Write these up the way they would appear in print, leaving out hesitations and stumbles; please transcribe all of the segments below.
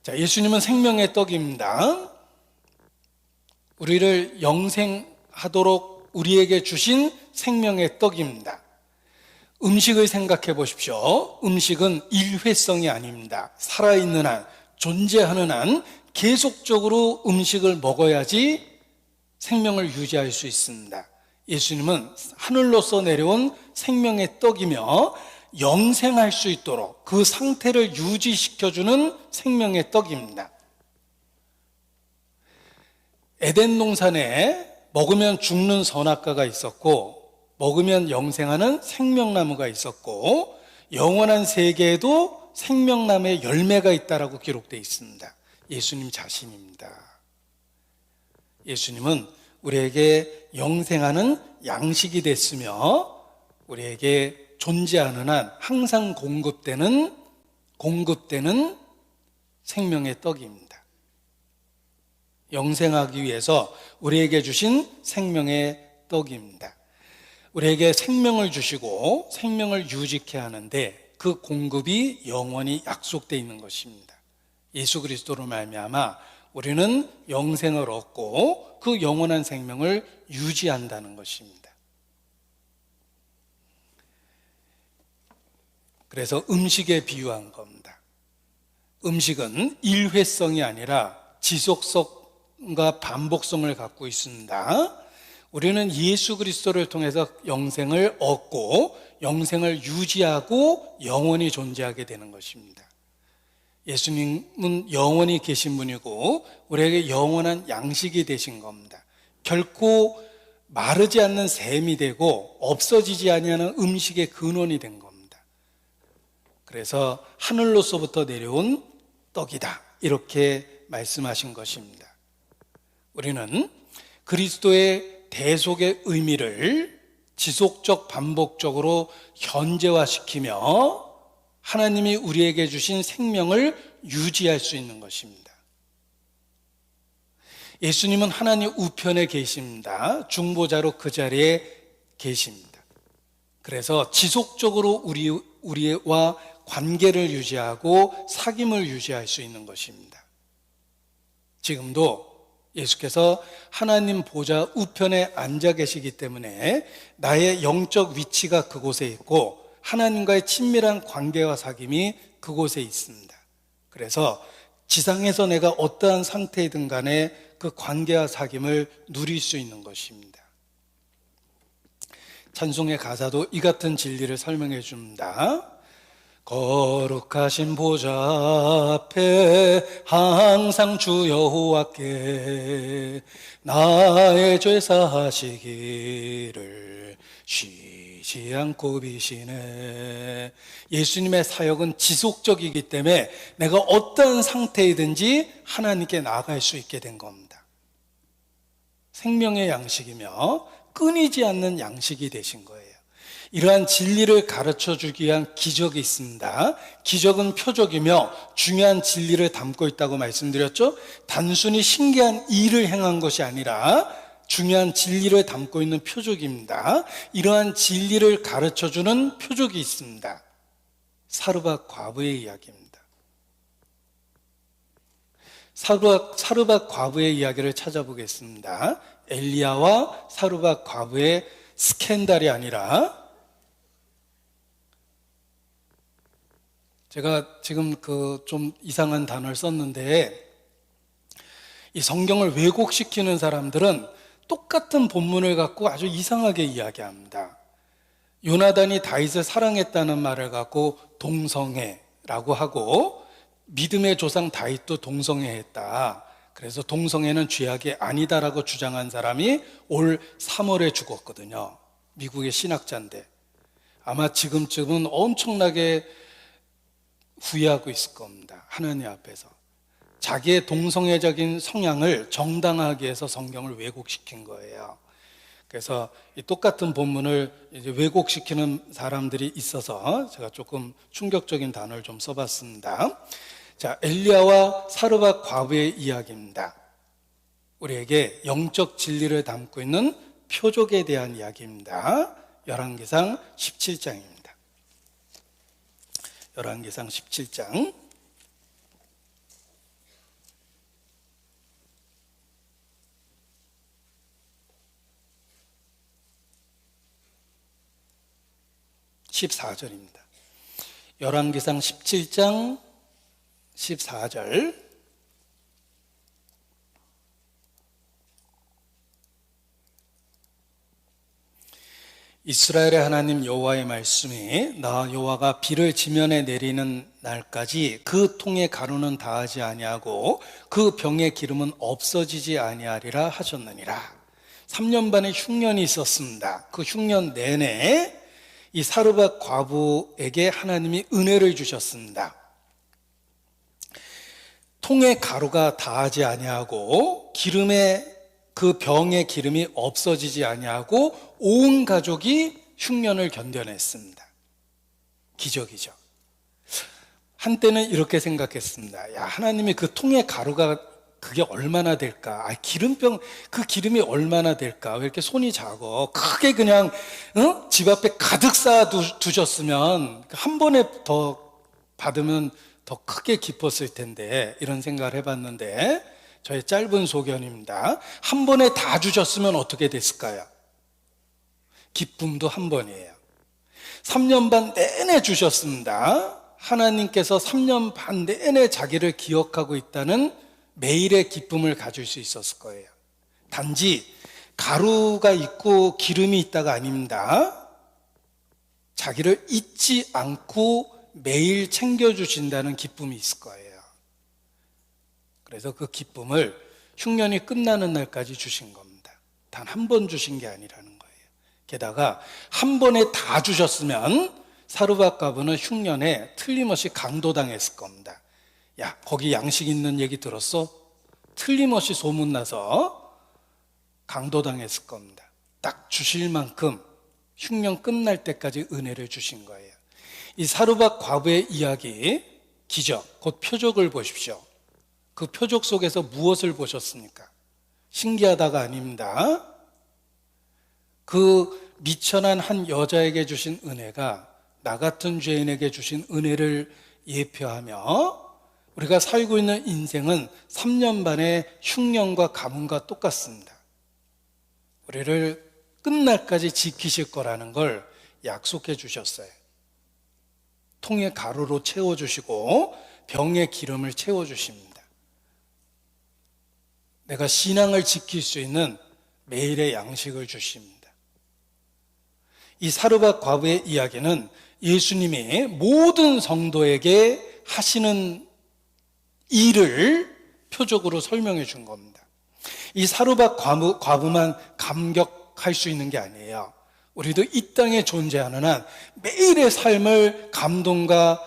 자, 예수님은 생명의 떡입니다. 우리를 영생하도록 우리에게 주신 생명의 떡입니다. 음식을 생각해 보십시오. 음식은 일회성이 아닙니다. 살아있는 한, 존재하는 한 계속적으로 음식을 먹어야지 생명을 유지할 수 있습니다. 예수님은 하늘로서 내려온 생명의 떡이며 영생할 수 있도록 그 상태를 유지시켜주는 생명의 떡입니다. 에덴 동산에 먹으면 죽는 선악과가 있었고 먹으면 영생하는 생명나무가 있었고 영원한 세계에도 생명나무의 열매가 있다라고 기록되어 있습니다. 예수님 자신입니다. 예수님은 우리에게 영생하는 양식이 됐으며 우리에게 존재하는 한 항상 공급되는 생명의 떡입니다. 영생하기 위해서 우리에게 주신 생명의 떡입니다. 우리에게 생명을 주시고 생명을 유지케 하는데 그 공급이 영원히 약속되어 있는 것입니다. 예수 그리스도로 말미암아 우리는 영생을 얻고 그 영원한 생명을 유지한다는 것입니다. 그래서 음식에 비유한 겁니다. 음식은 일회성이 아니라 지속성과 반복성을 갖고 있습니다. 우리는 예수 그리스도를 통해서 영생을 얻고 영생을 유지하고 영원히 존재하게 되는 것입니다. 예수님은 영원히 계신 분이고 우리에게 영원한 양식이 되신 겁니다. 결코 마르지 않는 샘이 되고 없어지지 아니하는 음식의 근원이 된 겁니다. 그래서 하늘로서부터 내려온 떡이다 이렇게 말씀하신 것입니다. 우리는 그리스도의 대속의 의미를 지속적 반복적으로 현재화시키며 하나님이 우리에게 주신 생명을 유지할 수 있는 것입니다. 예수님은 하나님 우편에 계십니다. 중보자로 그 자리에 계십니다. 그래서 지속적으로 우리와 관계를 유지하고 사귐을 유지할 수 있는 것입니다. 지금도 예수께서 하나님 보좌 우편에 앉아 계시기 때문에 나의 영적 위치가 그곳에 있고 하나님과의 친밀한 관계와 사귐이 그곳에 있습니다. 그래서 지상에서 내가 어떠한 상태이든 간에 그 관계와 사귐을 누릴 수 있는 것입니다. 찬송의 가사도 이 같은 진리를 설명해 줍니다. 거룩하신 보좌 앞에 항상 주 여호와께 나의 죄 사하시기를 쉬지 않고 비시네. 예수님의 사역은 지속적이기 때문에 내가 어떤 상태이든지 하나님께 나아갈 수 있게 된 겁니다. 생명의 양식이며 끊이지 않는 양식이 되신 거예요. 이러한 진리를 가르쳐 주기 위한 기적이 있습니다. 기적은 표적이며 중요한 진리를 담고 있다고 말씀드렸죠. 단순히 신기한 일을 행한 것이 아니라 중요한 진리를 담고 있는 표적입니다. 이러한 진리를 가르쳐 주는 표적이 있습니다. 사르밧 과부의 이야기입니다. 사르밧 과부의 이야기를 찾아보겠습니다. 엘리야와 사르밧 과부의 스캔들이 아니라 제가 지금 좀 이상한 단어를 썼는데 이 성경을 왜곡시키는 사람들은 똑같은 본문을 갖고 아주 이상하게 이야기합니다. 요나단이 다윗을 사랑했다는 말을 갖고 동성애라고 하고 믿음의 조상 다윗도 동성애했다. 그래서 동성애는 죄악이 아니다라고 주장한 사람이 올 3월에 죽었거든요. 미국의 신학자인데 아마 지금쯤은 엄청나게 후회하고 있을 겁니다. 하나님 앞에서 자기의 동성애적인 성향을 정당화하기 위해서 성경을 왜곡시킨 거예요. 그래서 이 똑같은 본문을 이제 왜곡시키는 사람들이 있어서 제가 조금 충격적인 단어를 좀 써봤습니다. 자, 엘리야와 사르밧 과부의 이야기입니다. 우리에게 영적 진리를 담고 있는 표적에 대한 이야기입니다. 열왕기상 17장입니다. 열왕기상 17장 14절입니다. 열왕기상 17장 14절. 이스라엘의 하나님 여호와의 말씀이 나 여호와가 비를 지면에 내리는 날까지 그 통의 가루는 다하지 아니하고 그 병의 기름은 없어지지 아니하리라 하셨느니라. 3년 반의 흉년이 있었습니다. 그 흉년 내내 이 사르밧 과부에게 하나님이 은혜를 주셨습니다. 통의 가루가 다하지 아니하고 그 병의 기름이 없어지지 아니하고 온 가족이 흉년을 견뎌냈습니다. 기적이죠. 한때는 이렇게 생각했습니다. 야, 하나님이 그 통의 가루가 그게 얼마나 될까? 기름병, 그 기름이 얼마나 될까? 왜 이렇게 손이 작어? 크게 그냥, 집 앞에 가득 쌓아 두셨으면, 한 번에 더 받으면 더 크게 기뻤을 텐데, 이런 생각을 해봤는데, 저의 짧은 소견입니다. 한 번에 다 주셨으면 어떻게 됐을까요? 기쁨도 한 번이에요. 3년 반 내내 주셨습니다. 하나님께서 3년 반 내내 자기를 기억하고 있다는 매일의 기쁨을 가질 수 있었을 거예요. 단지 가루가 있고 기름이 있다가 아닙니다. 자기를 잊지 않고 매일 챙겨주신다는 기쁨이 있을 거예요. 그래서 그 기쁨을 흉년이 끝나는 날까지 주신 겁니다. 단 한 번 주신 게 아니라는 거예요. 게다가 한 번에 다 주셨으면 사르밧 과부는 흉년에 틀림없이 강도당했을 겁니다. 야, 거기 양식 있는 얘기 들었어? 틀림없이 소문나서 강도당했을 겁니다. 딱 주실 만큼 흉년 끝날 때까지 은혜를 주신 거예요. 이 사르밧 과부의 이야기, 기적, 곧 표적을 보십시오. 그 표적 속에서 무엇을 보셨습니까? 신기하다가 아닙니다. 그 미천한 한 여자에게 주신 은혜가 나 같은 죄인에게 주신 은혜를 예표하며 우리가 살고 있는 인생은 3년 반의 흉년과 가뭄과 똑같습니다. 우리를 끝날까지 지키실 거라는 걸 약속해 주셨어요. 통의 가루로 채워주시고 병의 기름을 채워주십니다. 내가 신앙을 지킬 수 있는 매일의 양식을 주십니다. 이 사르밧 과부의 이야기는 예수님이 모든 성도에게 하시는 일을 표적으로 설명해 준 겁니다. 이 사르밧 과부만 감격할 수 있는 게 아니에요. 우리도 이 땅에 존재하는 한 매일의 삶을 감동과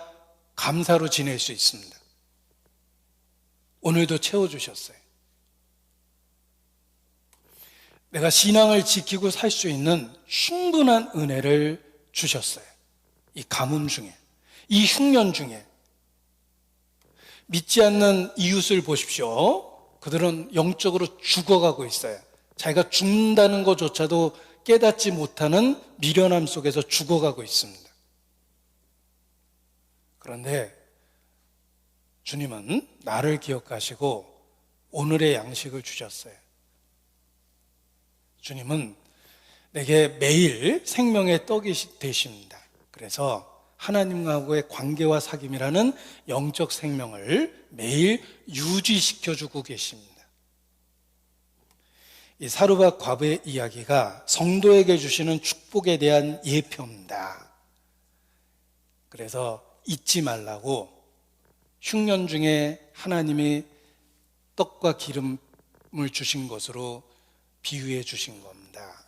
감사로 지낼 수 있습니다. 오늘도 채워주셨어요. 내가 신앙을 지키고 살 수 있는 충분한 은혜를 주셨어요. 이 가뭄 중에, 이 흉년 중에. 믿지 않는 이웃을 보십시오. 그들은 영적으로 죽어가고 있어요. 자기가 죽는다는 것조차도 깨닫지 못하는 미련함 속에서 죽어가고 있습니다. 그런데 주님은 나를 기억하시고 오늘의 양식을 주셨어요. 주님은 내게 매일 생명의 떡이 되십니다. 그래서 하나님과의 관계와 사귐이라는 영적 생명을 매일 유지시켜주고 계십니다. 이 사르밧 과부의 이야기가 성도에게 주시는 축복에 대한 예표입니다. 그래서 잊지 말라고 흉년 중에 하나님이 떡과 기름을 주신 것으로 비유해 주신 겁니다.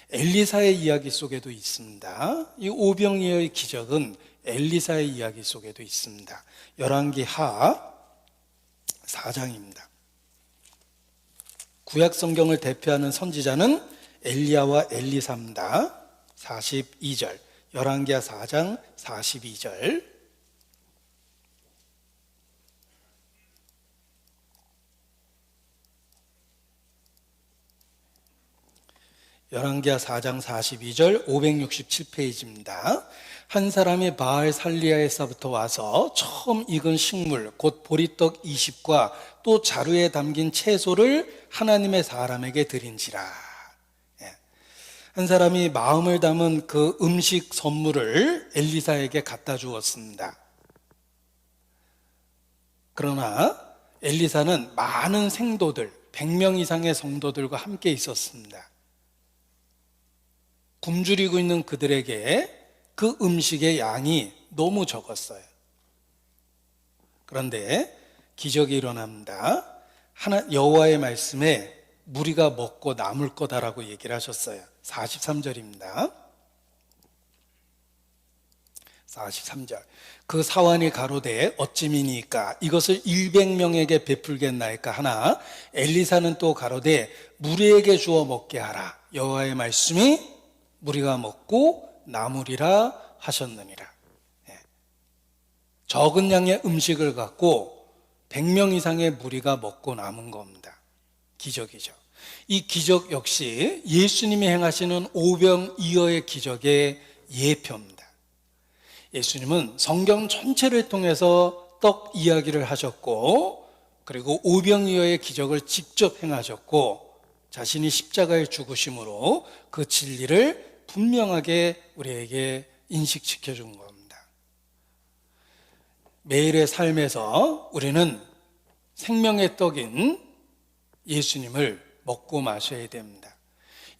엘리사의 이야기 속에도 있습니다. 이 오병이어의 기적은 엘리사의 이야기 속에도 있습니다. 열왕기하 4장입니다. 구약 성경을 대표하는 선지자는 엘리야와 엘리사입니다. 42절, 열왕기하 4장 42절. 열왕기하 4장 42절 567페이지입니다. 한 사람이 바알 살리아에서부터 와서 처음 익은 식물 곧 보리떡 20과 또 자루에 담긴 채소를 하나님의 사람에게 드린지라. 한 사람이 마음을 담은 그 음식 선물을 엘리사에게 갖다 주었습니다. 그러나 엘리사는 많은 생도들, 100명 이상의 성도들과 함께 있었습니다. 굶주리고 있는 그들에게 그 음식의 양이 너무 적었어요. 그런데 기적이 일어납니다. 여호와의 말씀에 무리가 먹고 남을 거다라고 얘기를 하셨어요. 43절입니다. 43절. 그 사환이 가로되 어찌미니까 이것을 100명에게 베풀겠나이까 하나 엘리사는 또 가로되 무리에게 주어 먹게 하라. 여호와의 말씀이 무리가 먹고 남으리라 하셨느니라. 적은 양의 음식을 갖고 100명 이상의 무리가 먹고 남은 겁니다. 기적이죠. 이 기적 역시 예수님이 행하시는 오병이어의 기적의 예표입니다. 예수님은 성경 전체를 통해서 떡 이야기를 하셨고, 그리고 오병이어의 기적을 직접 행하셨고, 자신이 십자가에 죽으심으로 그 진리를 분명하게 우리에게 인식시켜 준 겁니다. 매일의 삶에서 우리는 생명의 떡인 예수님을 먹고 마셔야 됩니다.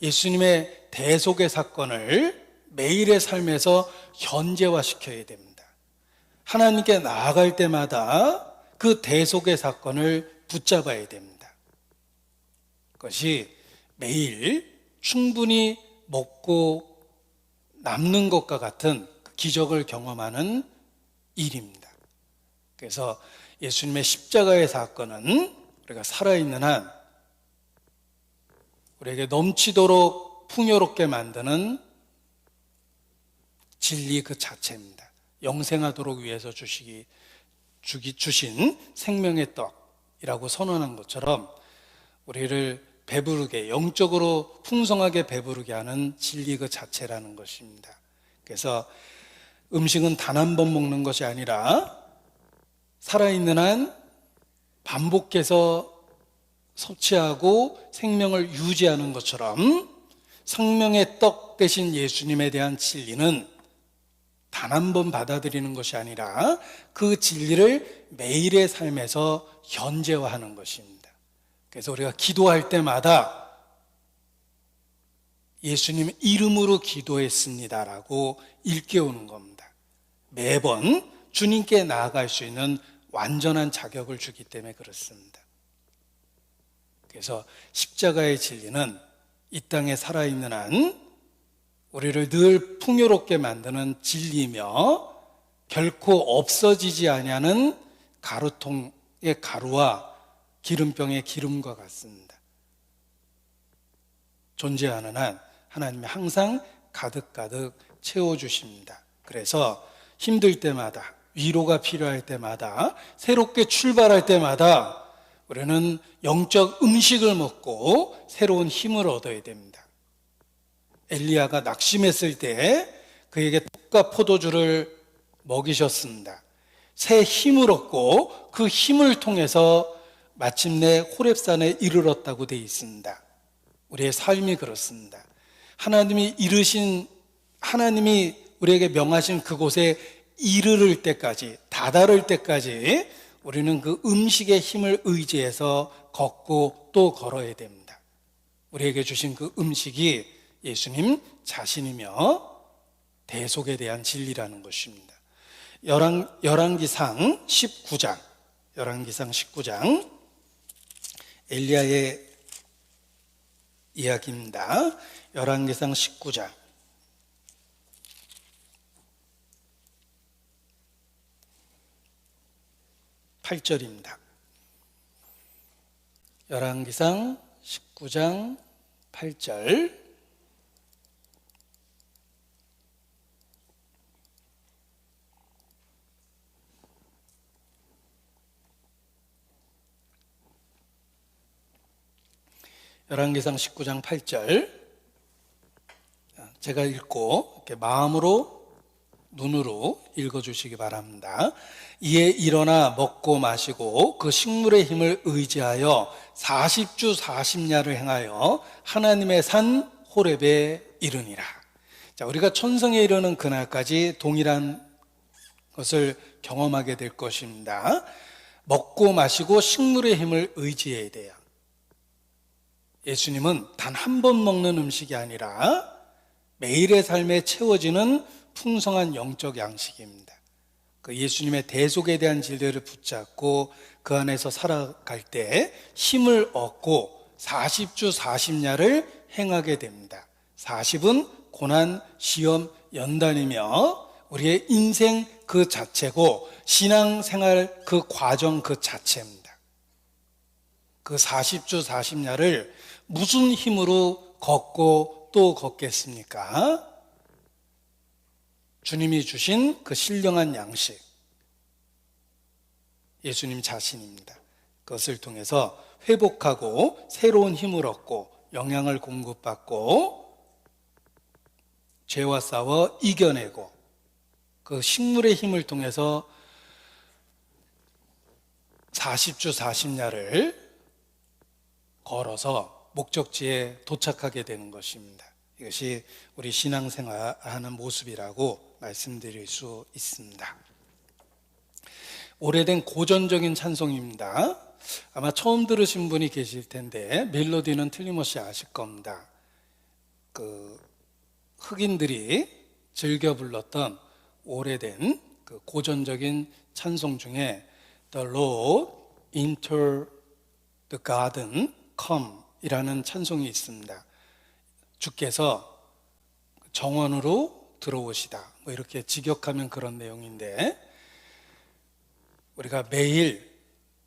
예수님의 대속의 사건을 매일의 삶에서 현재화시켜야 됩니다. 하나님께 나아갈 때마다 그 대속의 사건을 붙잡아야 됩니다. 그것이 매일 충분히 먹고 남는 것과 같은 기적을 경험하는 일입니다. 그래서 예수님의 십자가의 사건은 우리가 살아있는 한 우리에게 넘치도록 풍요롭게 만드는 진리 그 자체입니다. 영생하도록 위해서 주신 생명의 떡이라고 선언한 것처럼 우리를 배부르게, 영적으로 풍성하게 배부르게 하는 진리 그 자체라는 것입니다. 그래서 음식은 단 한 번 먹는 것이 아니라 살아있는 한 반복해서 섭취하고 생명을 유지하는 것처럼 생명의 떡 대신 예수님에 대한 진리는 단 한 번 받아들이는 것이 아니라 그 진리를 매일의 삶에서 현재화하는 것입니다. 그래서 우리가 기도할 때마다 예수님 이름으로 기도했습니다라고 일깨우는 겁니다. 매번 주님께 나아갈 수 있는 완전한 자격을 주기 때문에 그렇습니다. 그래서 십자가의 진리는 이 땅에 살아있는 한 우리를 늘 풍요롭게 만드는 진리며 결코 없어지지 아니하는 가루통의 가루와 기름병의 기름과 같습니다. 존재하는 한 하나님이 항상 가득가득 채워주십니다. 그래서 힘들 때마다, 위로가 필요할 때마다, 새롭게 출발할 때마다 우리는 영적 음식을 먹고 새로운 힘을 얻어야 됩니다. 엘리야가 낙심했을 때 그에게 떡과 포도주를 먹이셨습니다. 새 힘을 얻고 그 힘을 통해서 마침내 호렙산에 이르렀다고 되어 있습니다. 우리의 삶이 그렇습니다. 하나님이 우리에게 명하신 그곳에 이르를 때까지, 다다를 때까지 우리는 그 음식의 힘을 의지해서 걷고 또 걸어야 됩니다. 우리에게 주신 그 음식이 예수님 자신이며 대속에 대한 진리라는 것입니다. 열왕기상 19장 엘리야의 이야기입니다. 열왕기상 19장 8절입니다. 열왕기상 19장 8절 열왕기상 19장 8절 제가 읽고 이렇게 마음으로 눈으로 읽어주시기 바랍니다. 이에 일어나 먹고 마시고 그 식물의 힘을 의지하여 40주 40야를 행하여 하나님의 산 호렙에 이르니라. 자, 우리가 천성에 이르는 그날까지 동일한 것을 경험하게 될 것입니다. 먹고 마시고 식물의 힘을 의지해야 돼요. 예수님은 단 한 번 먹는 음식이 아니라 매일의 삶에 채워지는 풍성한 영적 양식입니다. 그 예수님의 대속에 대한 진리를 붙잡고 그 안에서 살아갈 때 힘을 얻고 40주 40야를 행하게 됩니다. 40은 고난, 시험, 연단이며 우리의 인생 그 자체고 신앙생활 그 과정 그 자체입니다. 그 40주 40야를 무슨 힘으로 걷고 또 걷겠습니까? 주님이 주신 그 신령한 양식, 예수님 자신입니다. 그것을 통해서 회복하고 새로운 힘을 얻고 영양을 공급받고 죄와 싸워 이겨내고 그 식물의 힘을 통해서 40주 40야를 걸어서 목적지에 도착하게 되는 것입니다. 이것이 우리 신앙생활하는 모습이라고 말씀드릴 수 있습니다. 오래된 고전적인 찬송입니다. 아마 처음 들으신 분이 계실 텐데 멜로디는 틀림없이 아실 겁니다. 그 흑인들이 즐겨 불렀던 오래된 그 고전적인 찬송 중에 The Lord Enter the Garden Come 이라는 찬송이 있습니다. 주께서 정원으로 들어오시다, 뭐 이렇게 직역하면 그런 내용인데, 우리가 매일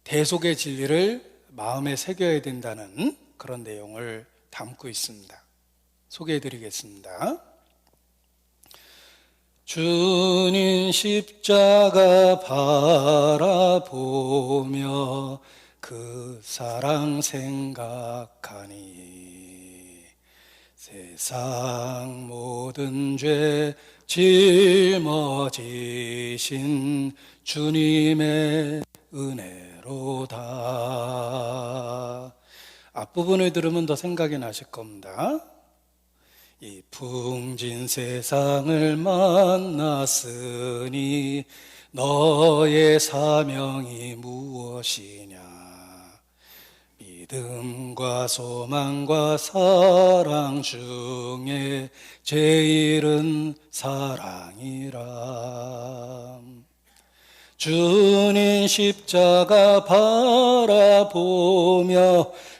대속의 진리를 마음에 새겨야 된다는 그런 내용을 담고 있습니다. 소개해 드리겠습니다. 주님 십자가 바라보며 그 사랑 생각하니 세상 모든 죄 짊어지신 주님의 은혜로다. 앞부분을 들으면 더 생각이 나실 겁니다. 이 풍진 세상을 만났으니 너의 사명이 무엇이냐? 믿음과 소망과 사랑 중에 제일은 사랑이라. 주님 십자가 바라보며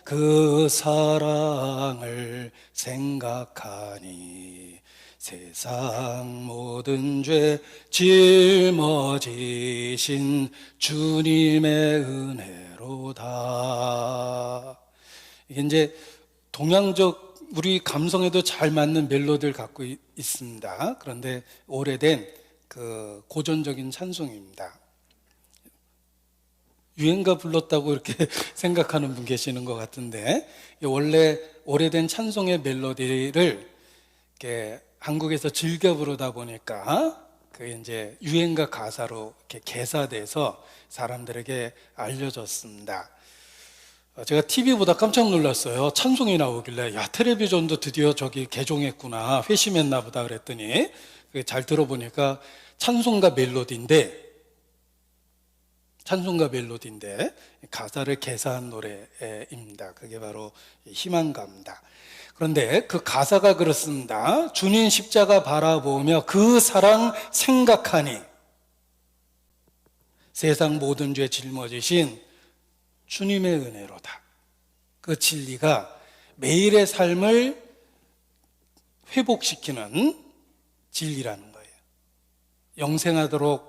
그 사랑을 생각하니 세상 모든 죄 짊어지신 주님의 은혜로다. 이게 이제 동양적 우리 감성에도 잘 맞는 멜로디를 갖고 있습니다. 그런데 오래된 그 고전적인 찬송입니다. 유행가 불렀다고 이렇게 생각하는 분 계시는 것 같은데, 원래 오래된 찬송의 멜로디를 이렇게 한국에서 즐겨 부르다 보니까 그게 이제 유행가 가사로 이렇게 개사돼서 사람들에게 알려졌습니다. 제가 TV 보다 깜짝 놀랐어요. 찬송이 나오길래 야, 텔레비전도 드디어 저기 개종했구나, 회심했나 보다 그랬더니 잘 들어보니까 찬송가 멜로디인데 가사를 개사한 노래입니다. 그게 바로 희망가입니다. 그런데 그 가사가 그렇습니다. 주님 십자가 바라보며 그 사랑 생각하니 세상 모든 죄 짊어지신 주님의 은혜로다. 그 진리가 매일의 삶을 회복시키는 진리라는 거예요. 영생하도록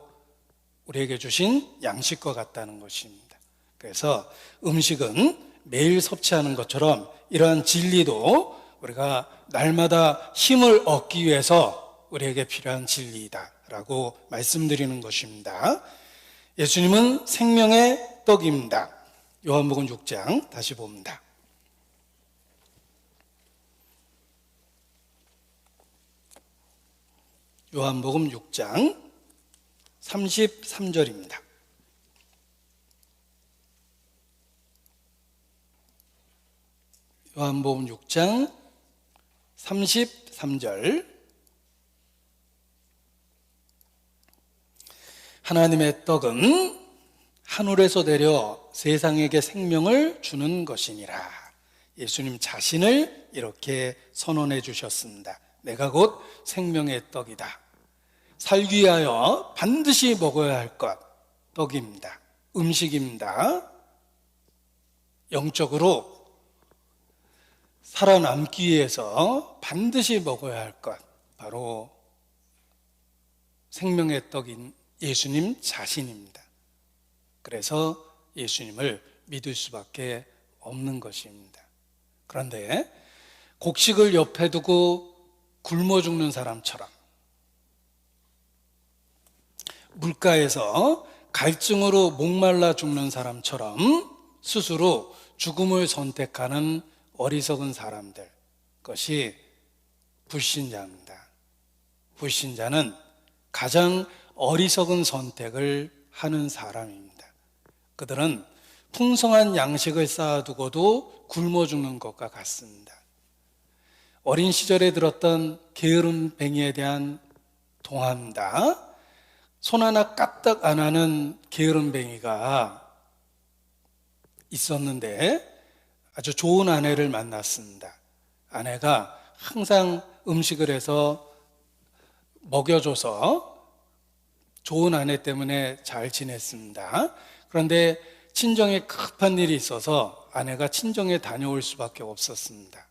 우리에게 주신 양식과 같다는 것입니다. 그래서 음식은 매일 섭취하는 것처럼 이러한 진리도 우리가 날마다 힘을 얻기 위해서 우리에게 필요한 진리이다라고 말씀드리는 것입니다. 예수님은 생명의 떡입니다. 요한복음 6장 다시 봅니다. 요한복음 6장 33절입니다. 요한복음 6장 33절. 하나님의 떡은 하늘에서 내려 세상에게 생명을 주는 것이니라. 예수님 자신을 이렇게 선언해 주셨습니다. 내가 곧 생명의 떡이다. 살기 위하여 반드시 먹어야 할 것, 떡입니다. 음식입니다. 영적으로 살아남기 위해서 반드시 먹어야 할 것, 바로 생명의 떡인 예수님 자신입니다. 그래서 예수님을 믿을 수밖에 없는 것입니다. 그런데 곡식을 옆에 두고 굶어 죽는 사람처럼, 물가에서 갈증으로 목말라 죽는 사람처럼 스스로 죽음을 선택하는 어리석은 사람들, 그것이 불신자입니다. 불신자는 가장 어리석은 선택을 하는 사람입니다. 그들은 풍성한 양식을 쌓아두고도 굶어 죽는 것과 같습니다. 어린 시절에 들었던 게으름뱅이에 대한 동화입니다. 손 하나 까딱 안 하는 게으름뱅이가 있었는데 아주 좋은 아내를 만났습니다. 아내가 항상 음식을 해서 먹여줘서 좋은 아내 때문에 잘 지냈습니다. 그런데 친정에 급한 일이 있어서 아내가 친정에 다녀올 수밖에 없었습니다.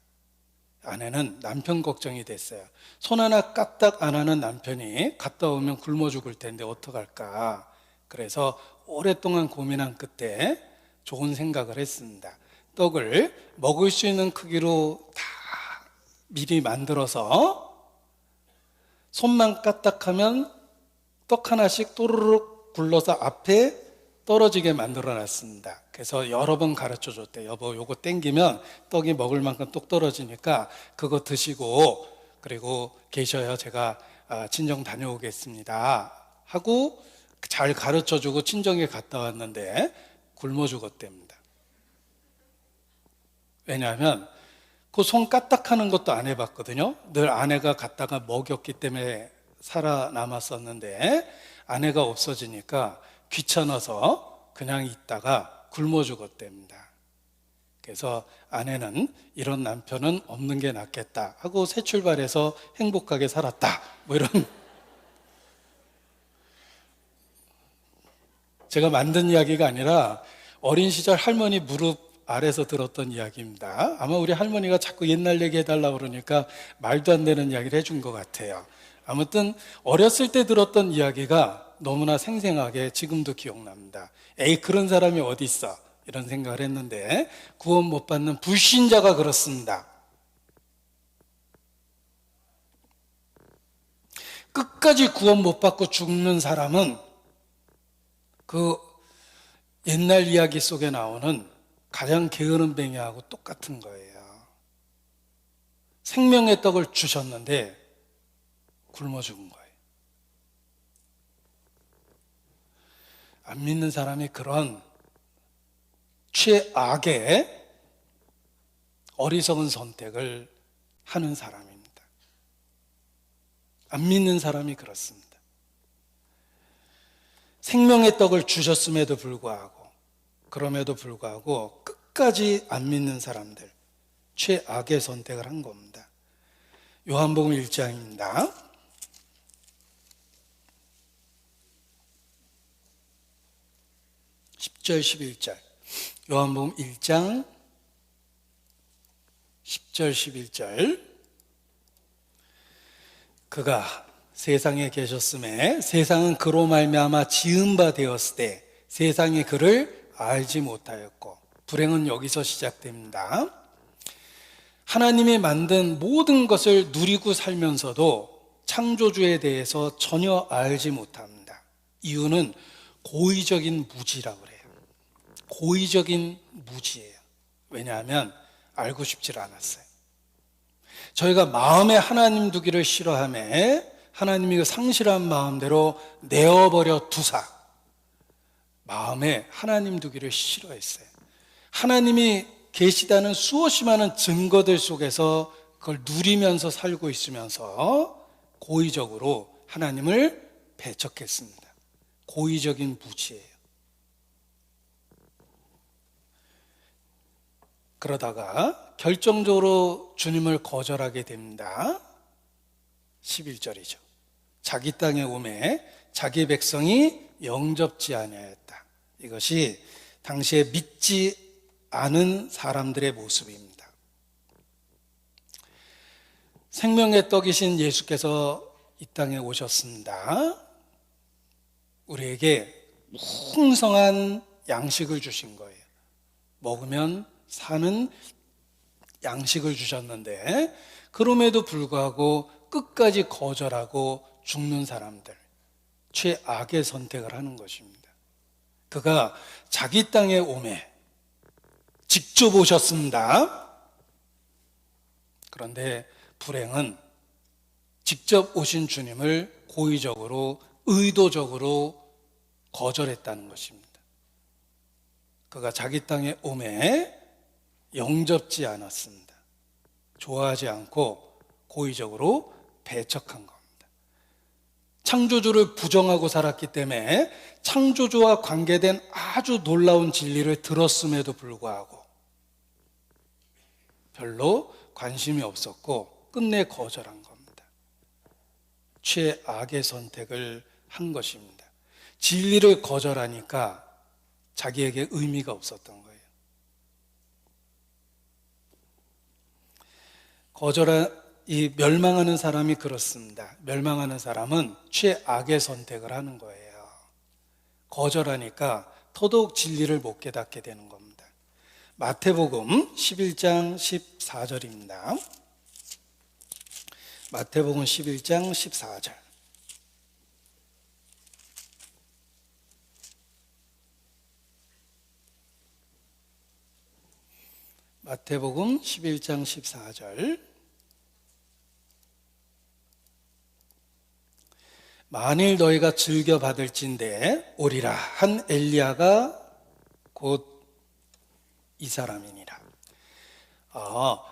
아내는 남편 걱정이 됐어요. 손 하나 까딱 안 하는 남편이 갔다 오면 굶어 죽을 텐데 어떡할까. 그래서 오랫동안 고민한 끝에 좋은 생각을 했습니다. 떡을 먹을 수 있는 크기로 다 미리 만들어서 손만 까딱하면 떡 하나씩 또르륵 굴러서 앞에 떨어지게 만들어 놨습니다. 그래서 여러 번 가르쳐 줬대요. 여보, 요거 땡기면 떡이 먹을 만큼 똑 떨어지니까 그거 드시고 그리고 계셔야 제가 친정 다녀오겠습니다 하고 잘 가르쳐 주고 친정에 갔다 왔는데 굶어 죽었답니다. 왜냐하면 그 손 까딱하는 것도 안 해봤거든요. 늘 아내가 갔다가 먹였기 때문에 살아남았었는데 아내가 없어지니까 귀찮아서 그냥 있다가 굶어 죽었답니다. 그래서 아내는 이런 남편은 없는 게 낫겠다 하고 새 출발해서 행복하게 살았다, 뭐 이런 제가 만든 이야기가 아니라 어린 시절 할머니 무릎 아래서 들었던 이야기입니다. 아마 우리 할머니가 자꾸 옛날 얘기 해달라고 그러니까 말도 안 되는 이야기를 해준 것 같아요. 아무튼 어렸을 때 들었던 이야기가 너무나 생생하게 지금도 기억납니다. 에이, 그런 사람이 어디 있어, 이런 생각을 했는데 구원 못 받는 불신자가 그렇습니다. 끝까지 구원 못 받고 죽는 사람은 그 옛날 이야기 속에 나오는 가장 게으름뱅이하고 똑같은 거예요. 생명의 떡을 주셨는데 굶어 죽은 거예요. 안 믿는 사람이 그런 최악의 어리석은 선택을 하는 사람입니다. 안 믿는 사람이 그렇습니다. 생명의 떡을 주셨음에도 불구하고 끝까지 안 믿는 사람들, 최악의 선택을 한 겁니다. 요한복음 1장입니다. 10절 11절. 요한복음 1장 10절 11절. 그가 세상에 계셨음에 세상은 그로 말미암아 지은 바 되었을 때 세상이 그를 알지 못하였고, 불행은 여기서 시작됩니다. 하나님이 만든 모든 것을 누리고 살면서도 창조주에 대해서 전혀 알지 못합니다. 이유는 고의적인 무지라고 그래요. 고의적인 무지예요. 왜냐하면 알고 싶지 않았어요. 저희가 마음에 하나님 두기를 싫어하며 하나님이 그 상실한 마음대로 내어버려 두사 마음에 하나님 두기를 싫어했어요. 하나님이 계시다는 수없이 많은 증거들 속에서 그걸 누리면서 살고 있으면서 고의적으로 하나님을 배척했습니다. 고의적인 무지예요. 그러다가 결정적으로 주님을 거절하게 됩니다. 11절이죠. 자기 땅에 오매 자기 백성이 영접지 아니하였다. 이것이 당시에 믿지 않은 사람들의 모습입니다. 생명의 떡이신 예수께서 이 땅에 오셨습니다. 우리에게 풍성한 양식을 주신 거예요. 먹으면 사는 양식을 주셨는데 그럼에도 불구하고 끝까지 거절하고 죽는 사람들, 최악의 선택을 하는 것입니다. 그가 자기 땅에 오매 직접 오셨습니다. 그런데 불행은 직접 오신 주님을 고의적으로 의도적으로 거절했다는 것입니다. 그가 자기 땅에 오매 영접지 않았습니다. 좋아하지 않고 고의적으로 배척한 겁니다. 창조주를 부정하고 살았기 때문에 창조주와 관계된 아주 놀라운 진리를 들었음에도 불구하고 별로 관심이 없었고 끝내 거절한 겁니다. 최악의 선택을 한 것입니다. 진리를 거절하니까 자기에게 의미가 없었던 거예요. 이 멸망하는 사람이 그렇습니다. 멸망하는 사람은 최악의 선택을 하는 거예요. 거절하니까 더더욱 진리를 못 깨닫게 되는 겁니다. 마태복음 11장 14절입니다. 마태복음 11장 14절. 마태복음 11장 14절. 만일 너희가 즐겨 받을진대 오리라 한 엘리야가 곧 이 사람이니라.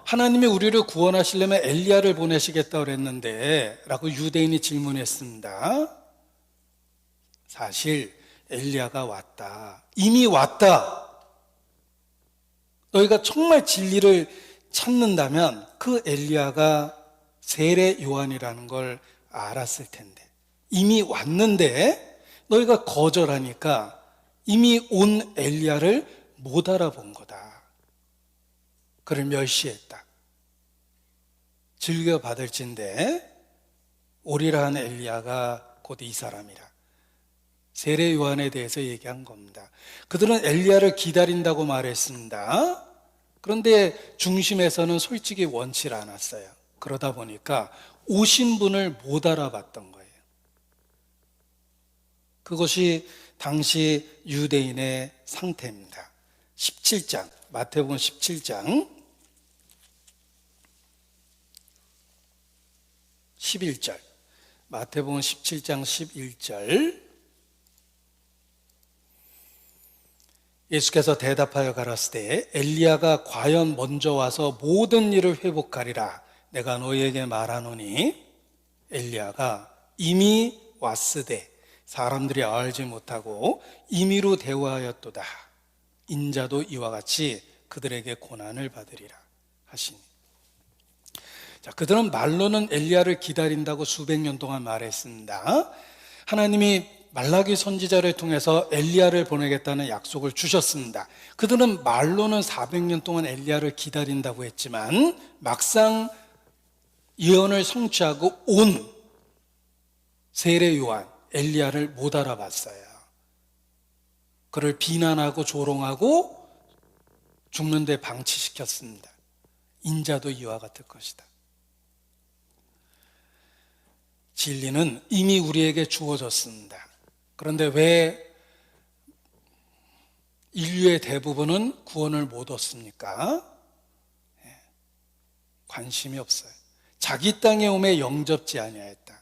하나님이 우리를 구원하시려면 엘리야를 보내시겠다고 그랬는데 라고 유대인이 질문했습니다. 사실 엘리야가 왔다. 이미 왔다. 너희가 정말 진리를 찾는다면 그 엘리야가 세례 요한이라는 걸 알았을 텐데 이미 왔는데 너희가 거절하니까 이미 온 엘리야를 못 알아본 거다. 그를 멸시했다. 즐겨 받을진대 오리라 한 엘리야가 곧 이 사람이라. 세례 요한에 대해서 얘기한 겁니다. 그들은 엘리야를 기다린다고 말했습니다. 그런데 중심에서는 솔직히 원치 않았어요. 그러다 보니까 오신 분을 못 알아봤던 거예요. 그것이 당시 유대인의 상태입니다. 17장, 마태복음 17장 11절, 마태복음 17장 11절. 예수께서 대답하여 가라사대 엘리야가 과연 먼저 와서 모든 일을 회복하리라. 내가 너희에게 말하노니 엘리야가 이미 왔으되 사람들이 알지 못하고 임의로 대우하였도다. 인자도 이와 같이 그들에게 고난을 받으리라 하시니. 자, 그들은 말로는 엘리야를 기다린다고 수백 년 동안 말했습니다. 하나님이 말라기 선지자를 통해서 엘리야를 보내겠다는 약속을 주셨습니다. 그들은 말로는 400년 동안 엘리야를 기다린다고 했지만 막상 예언을 성취하고 온 세례 요한 엘리야를 못 알아봤어요. 그를 비난하고 조롱하고 죽는 데 방치시켰습니다. 인자도 이와 같을 것이다. 진리는 이미 우리에게 주어졌습니다. 그런데 왜 인류의 대부분은 구원을 못 얻습니까? 관심이 없어요. 자기 땅에 오매 영접지 아니하였다.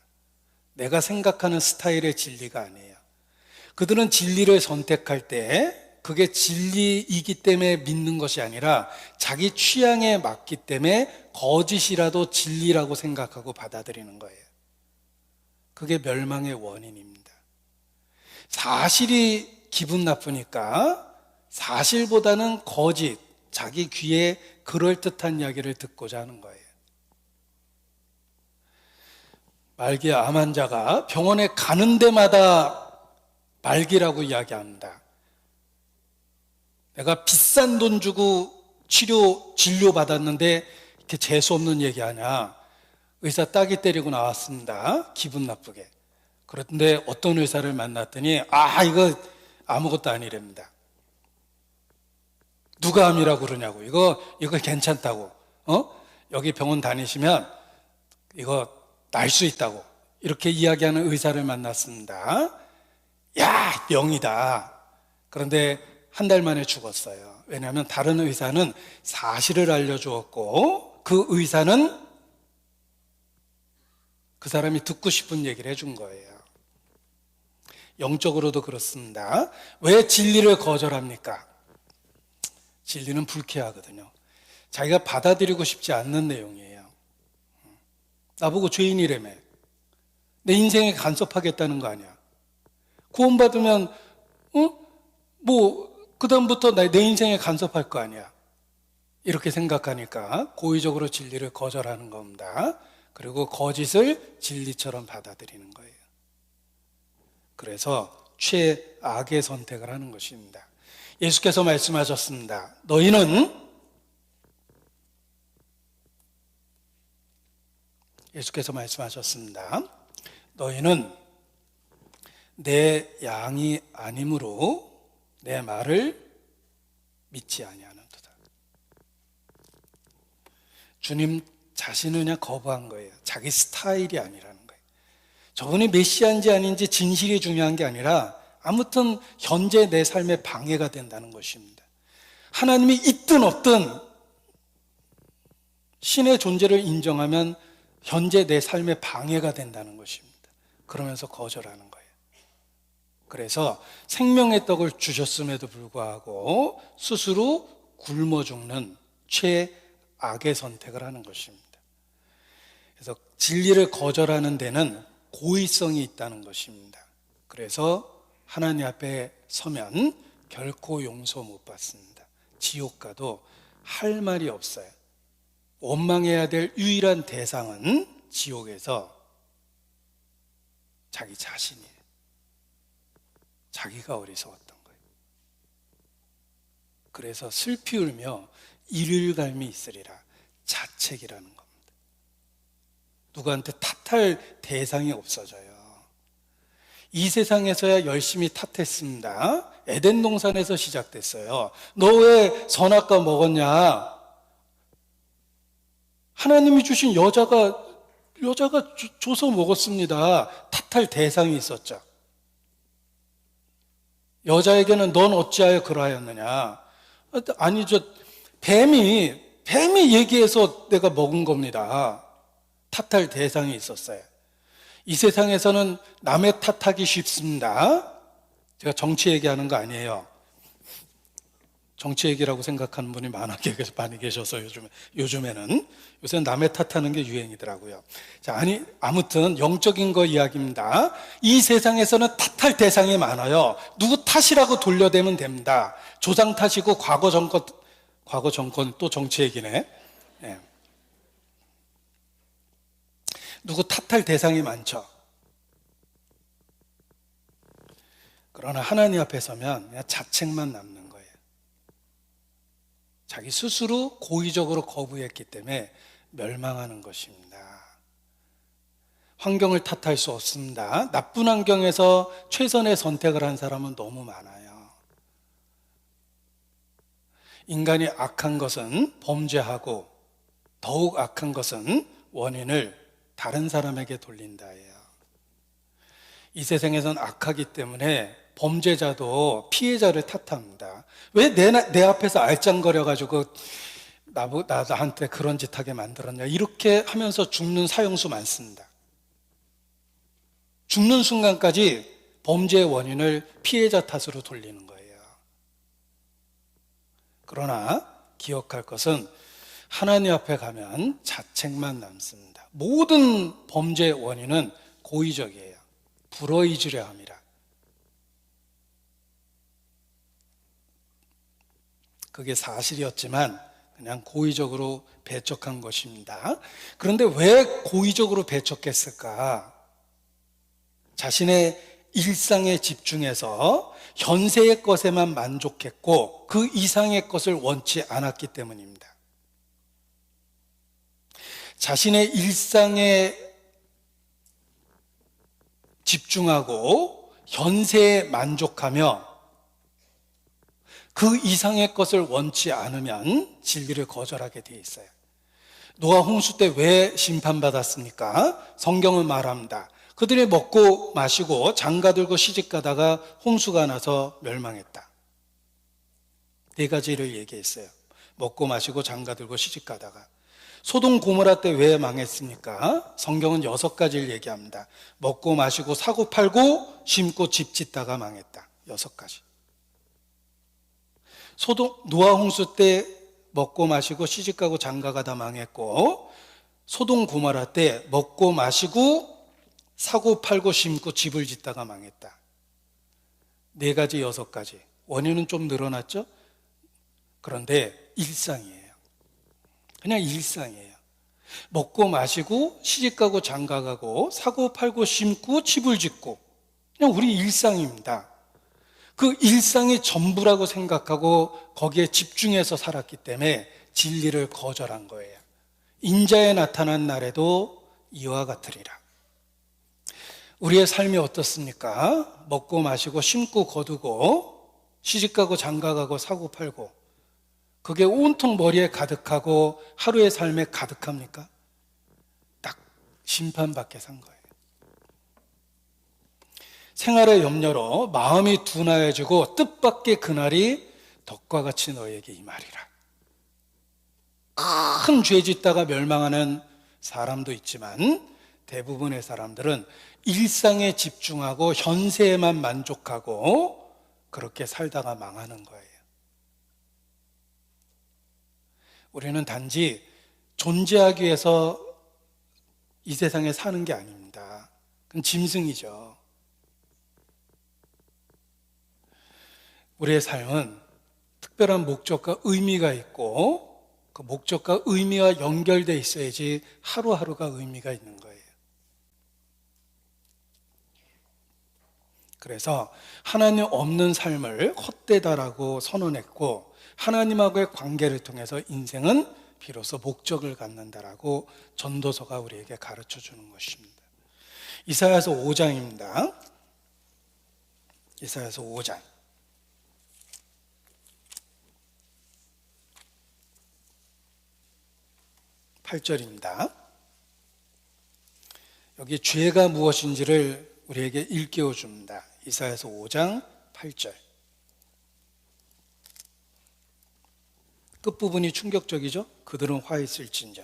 내가 생각하는 스타일의 진리가 아니에요. 그들은 진리를 선택할 때 그게 진리이기 때문에 믿는 것이 아니라 자기 취향에 맞기 때문에 거짓이라도 진리라고 생각하고 받아들이는 거예요. 그게 멸망의 원인입니다. 사실이 기분 나쁘니까 사실보다는 거짓, 자기 귀에 그럴듯한 이야기를 듣고자 하는 거예요. 말기의 암 환자가 병원에 가는 데마다 말기라고 이야기합니다. 내가 비싼 돈 주고 진료 받았는데 이렇게 재수없는 얘기하냐. 의사 따기 때리고 나왔습니다. 기분 나쁘게. 그런데 어떤 의사를 만났더니 이거 아무것도 아니랍니다. 누가 암이라고 그러냐고. 이거 괜찮다고. 여기 병원 다니시면 이거 날 수 있다고. 이렇게 이야기하는 의사를 만났습니다. 야, 병이다. 그런데 한 달 만에 죽었어요. 왜냐하면 다른 의사는 사실을 알려주었고 그 의사는 그 사람이 듣고 싶은 얘기를 해준 거예요. 영적으로도 그렇습니다. 왜 진리를 거절합니까? 진리는 불쾌하거든요. 자기가 받아들이고 싶지 않는 내용이에요. 나보고 죄인이라며. 내 인생에 간섭하겠다는 거 아니야. 구원받으면 그다음부터 내 인생에 간섭할 거 아니야. 이렇게 생각하니까 고의적으로 진리를 거절하는 겁니다. 그리고 거짓을 진리처럼 받아들이는 거예요. 그래서 최악의 선택을 하는 것입니다. 예수께서 말씀하셨습니다. 너희는 내 양이 아니므로 내 말을 믿지 아니하는도다. 주님 자신을 그냥 거부한 거예요. 자기 스타일이 아니라는 거예요. 저분이 메시아인지 아닌지 진실이 중요한 게 아니라 아무튼 현재 내 삶에 방해가 된다는 것입니다. 하나님이 있든 없든 신의 존재를 인정하면 현재 내 삶에 방해가 된다는 것입니다. 그러면서 거절하는 거예요. 그래서 생명의 떡을 주셨음에도 불구하고 스스로 굶어 죽는 최악의 선택을 하는 것입니다. 그래서 진리를 거절하는 데는 고의성이 있다는 것입니다. 그래서 하나님 앞에 서면 결코 용서 못 받습니다. 지옥 가도 할 말이 없어요. 원망해야 될 유일한 대상은 지옥에서 자기 자신이에요. 자기가 어리석었던 거예요. 그래서 슬피 울며 이를갈미 있으리라. 자책이라는 겁니다. 누구한테 탓할 대상이 없어져요. 이 세상에서야 열심히 탓했습니다. 에덴 동산에서 시작됐어요. 너 왜 선악과 먹었냐? 하나님이 주신 여자가 줘서 먹었습니다. 탓할 대상이 있었죠. 여자에게는 넌 어찌하여 그러하였느냐? 아니 뱀이 얘기해서 내가 먹은 겁니다. 탓할 대상이 있었어요. 이 세상에서는 남의 탓하기 쉽습니다. 제가 정치 얘기하는 거 아니에요. 정치 얘기라고 생각하는 분이 많이 계셔서 요즘에는 요새는 남의 탓하는 게 유행이더라고요. 자, 아무튼 영적인 거 이야기입니다. 이 세상에서는 탓할 대상이 많아요. 누구 탓이라고 돌려대면 됩니다. 조상 탓이고 과거 정권 또 정치 얘기네. 네. 누구 탓할 대상이 많죠. 그러나 하나님 앞에 서면 그냥 자책만 남는 거예요. 자기 스스로 고의적으로 거부했기 때문에 멸망하는 것입니다. 환경을 탓할 수 없습니다. 나쁜 환경에서 최선의 선택을 한 사람은 너무 많아요. 인간이 악한 것은 범죄하고 더욱 악한 것은 원인을 다른 사람에게 돌린다예요. 이 세상에서는 악하기 때문에 범죄자도 피해자를 탓합니다. 왜 내 앞에서 알짱거려가지고 나한테 그런 짓 하게 만들었냐, 이렇게 하면서 죽는 사형수 많습니다. 죽는 순간까지 범죄의 원인을 피해자 탓으로 돌리는 거예요. 그러나 기억할 것은 하나님 앞에 가면 자책만 남습니다. 모든 범죄의 원인은 고의적이에요. 불어의지려 함이라. 그게 사실이었지만 그냥 고의적으로 배척한 것입니다. 그런데 왜 고의적으로 배척했을까? 자신의 일상에 집중해서 현세의 것에만 만족했고 그 이상의 것을 원치 않았기 때문입니다. 자신의 일상에 집중하고 현세에 만족하며 그 이상의 것을 원치 않으면 진리를 거절하게 되어 있어요. 노아 홍수 때 왜 심판받았습니까? 성경은 말합니다. 그들이 먹고 마시고 장가들고 시집가다가 홍수가 나서 멸망했다. 네 가지를 얘기했어요. 먹고 마시고 장가들고 시집가다가. 소돔 고모라 때 왜 망했습니까? 성경은 6가지를 얘기합니다. 먹고 마시고 사고 팔고 심고 집 짓다가 망했다. 6가지. 노아 홍수 때 먹고 마시고 시집가고 장가가 다 망했고, 소돔 고모라 때 먹고 마시고 사고 팔고 심고 집을 짓다가 망했다. 4가지, 6가지. 원인은 좀 늘어났죠? 그런데 일상이에요. 그냥 일상이에요. 먹고 마시고 시집가고 장가가고 사고 팔고 심고 집을 짓고 그냥 우리 일상입니다. 그 일상이 전부라고 생각하고 거기에 집중해서 살았기 때문에 진리를 거절한 거예요. 인자에 나타난 날에도 이와 같으리라. 우리의 삶이 어떻습니까? 먹고 마시고 심고 거두고 시집가고 장가가고 사고 팔고 그게 온통 머리에 가득하고 하루의 삶에 가득합니까? 딱 심판받게 산 거예요. 생활의 염려로 마음이 둔하여지고 뜻밖의 그날이 덕과 같이 너에게 임하리라. 큰 죄 짓다가 멸망하는 사람도 있지만 대부분의 사람들은 일상에 집중하고 현세에만 만족하고 그렇게 살다가 망하는 거예요. 우리는 단지 존재하기 위해서 이 세상에 사는 게 아닙니다. 그건 짐승이죠. 우리의 삶은 특별한 목적과 의미가 있고 그 목적과 의미와 연결되어 있어야지 하루하루가 의미가 있는 거예요. 그래서 하나님 없는 삶을 헛되다라고 선언했고 하나님하고의 관계를 통해서 인생은 비로소 목적을 갖는다라고 전도서가 우리에게 가르쳐 주는 것입니다. 이사야서 5장입니다. 이사야서 5장 8절입니다. 여기 죄가 무엇인지를 우리에게 일깨워 줍니다. 이사야서 5장 8절. 끝부분이 충격적이죠? 그들은 화 있을진저.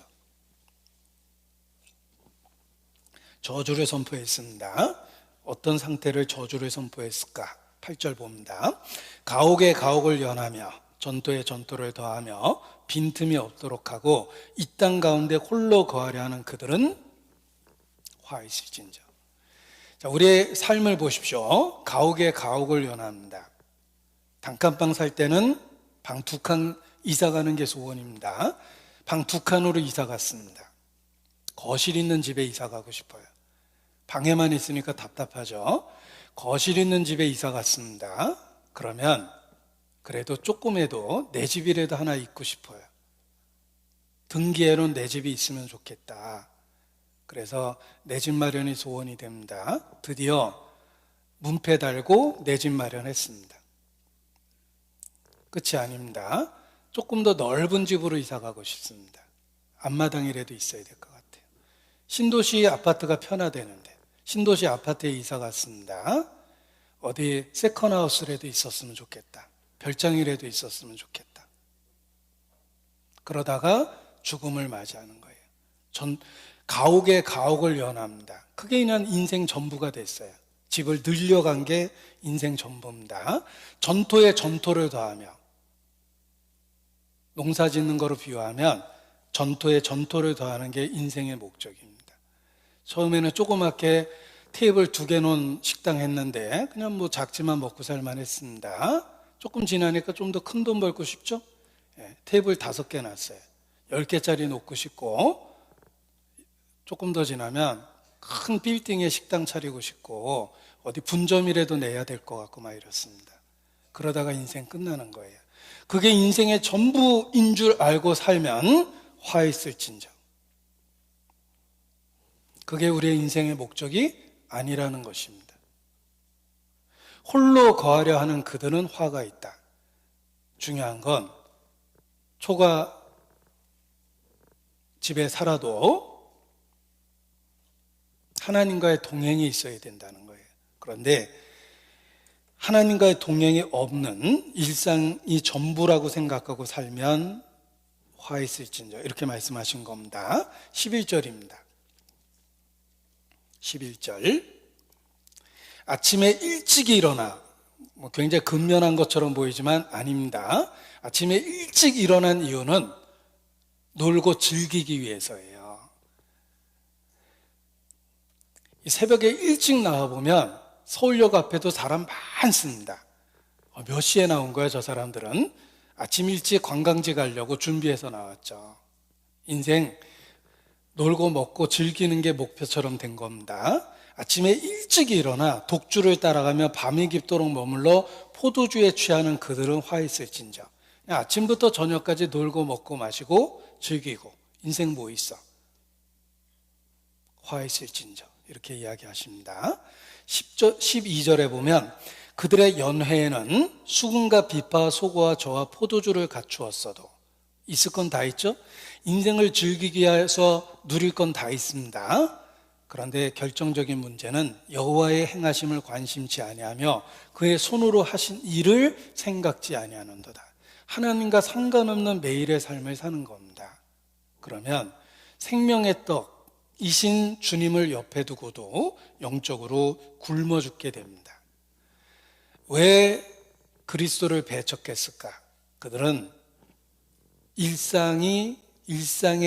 저주를 선포했습니다. 어떤 상태를 저주를 선포했을까? 8절 봅니다. 가옥에 가옥을 연하며 전토에 전토를 더하며 빈틈이 없도록 하고 이 땅 가운데 홀로 거하려 하는 그들은 화 있을진저. 자, 우리의 삶을 보십시오. 가옥에 가옥을 연합니다. 단칸방 살 때는 방 2칸 이사 가는 게 소원입니다. 방 2칸으로 이사 갔습니다. 거실 있는 집에 이사 가고 싶어요. 방에만 있으니까 답답하죠. 거실 있는 집에 이사 갔습니다. 그러면 그래도 조금해도 내 집이라도 하나 있고 싶어요. 등기에는 내 집이 있으면 좋겠다. 그래서 내 집 마련이 소원이 됩니다. 드디어 문패 달고 내 집 마련했습니다. 끝이 아닙니다. 조금 더 넓은 집으로 이사 가고 싶습니다. 앞마당이라도 있어야 될 것 같아요. 신도시 아파트가 편하다는데 신도시 아파트에 이사 갔습니다. 어디 세컨하우스라도 있었으면 좋겠다. 별장이라도 있었으면 좋겠다. 그러다가 죽음을 맞이하는 거예요. 가옥에 가옥을 연합니다. 그게 그냥 인생 전부가 됐어요. 집을 늘려간 게 인생 전부입니다. 전토에 전토를 더하며 농사 짓는 거로 비유하면 전토에 전토를 더하는 게 인생의 목적입니다. 처음에는 조그맣게 테이블 2개 놓은 식당 했는데 그냥 뭐 작지만 먹고 살만 했습니다. 조금 지나니까 좀 더 큰 돈 벌고 싶죠? 테이블 5개 놨어요. 10개짜리 놓고 싶고, 조금 더 지나면 큰 빌딩에 식당 차리고 싶고, 어디 분점이라도 내야 될 것 같고 막 이렇습니다. 그러다가 인생 끝나는 거예요. 그게 인생의 전부인 줄 알고 살면 화 있을진저. 그게 우리의 인생의 목적이 아니라는 것입니다. 홀로 거하려 하는 그들은 화가 있다. 중요한 건 초가 집에 살아도 하나님과의 동행이 있어야 된다는 거예요. 그런데 하나님과의 동행이 없는 일상이 전부라고 생각하고 살면 화 있을진저, 이렇게 말씀하신 겁니다. 11절입니다. 11절. 아침에 일찍 일어나, 굉장히 근면한 것처럼 보이지만 아닙니다. 아침에 일찍 일어난 이유는 놀고 즐기기 위해서예요. 이 새벽에 일찍 나와보면 서울역 앞에도 사람 많습니다. 몇 시에 나온 거야, 저 사람들은? 아침 일찍 관광지 가려고 준비해서 나왔죠. 인생 놀고 먹고 즐기는 게 목표처럼 된 겁니다. 아침에 일찍 일어나 독주를 따라가며 밤이 깊도록 머물러 포도주에 취하는 그들은 화 있을진저. 아침부터 저녁까지 놀고 먹고 마시고 즐기고 인생 뭐 있어? 화 있을진저, 이렇게 이야기하십니다. 12절에 보면 그들의 연회에는 수금과 비파, 소고와 저와 포도주를 갖추었어도, 있을 건 다 있죠? 인생을 즐기기 위해서 누릴 건 다 있습니다. 그런데 결정적인 문제는 여호와의 행하심을 관심치 아니하며 그의 손으로 하신 일을 생각지 아니하는도다. 하나님과 상관없는 매일의 삶을 사는 겁니다. 그러면 생명의 떡이신 주님을 옆에 두고도 영적으로 굶어 죽게 됩니다. 왜 그리스도를 배척했을까? 그들은 일상에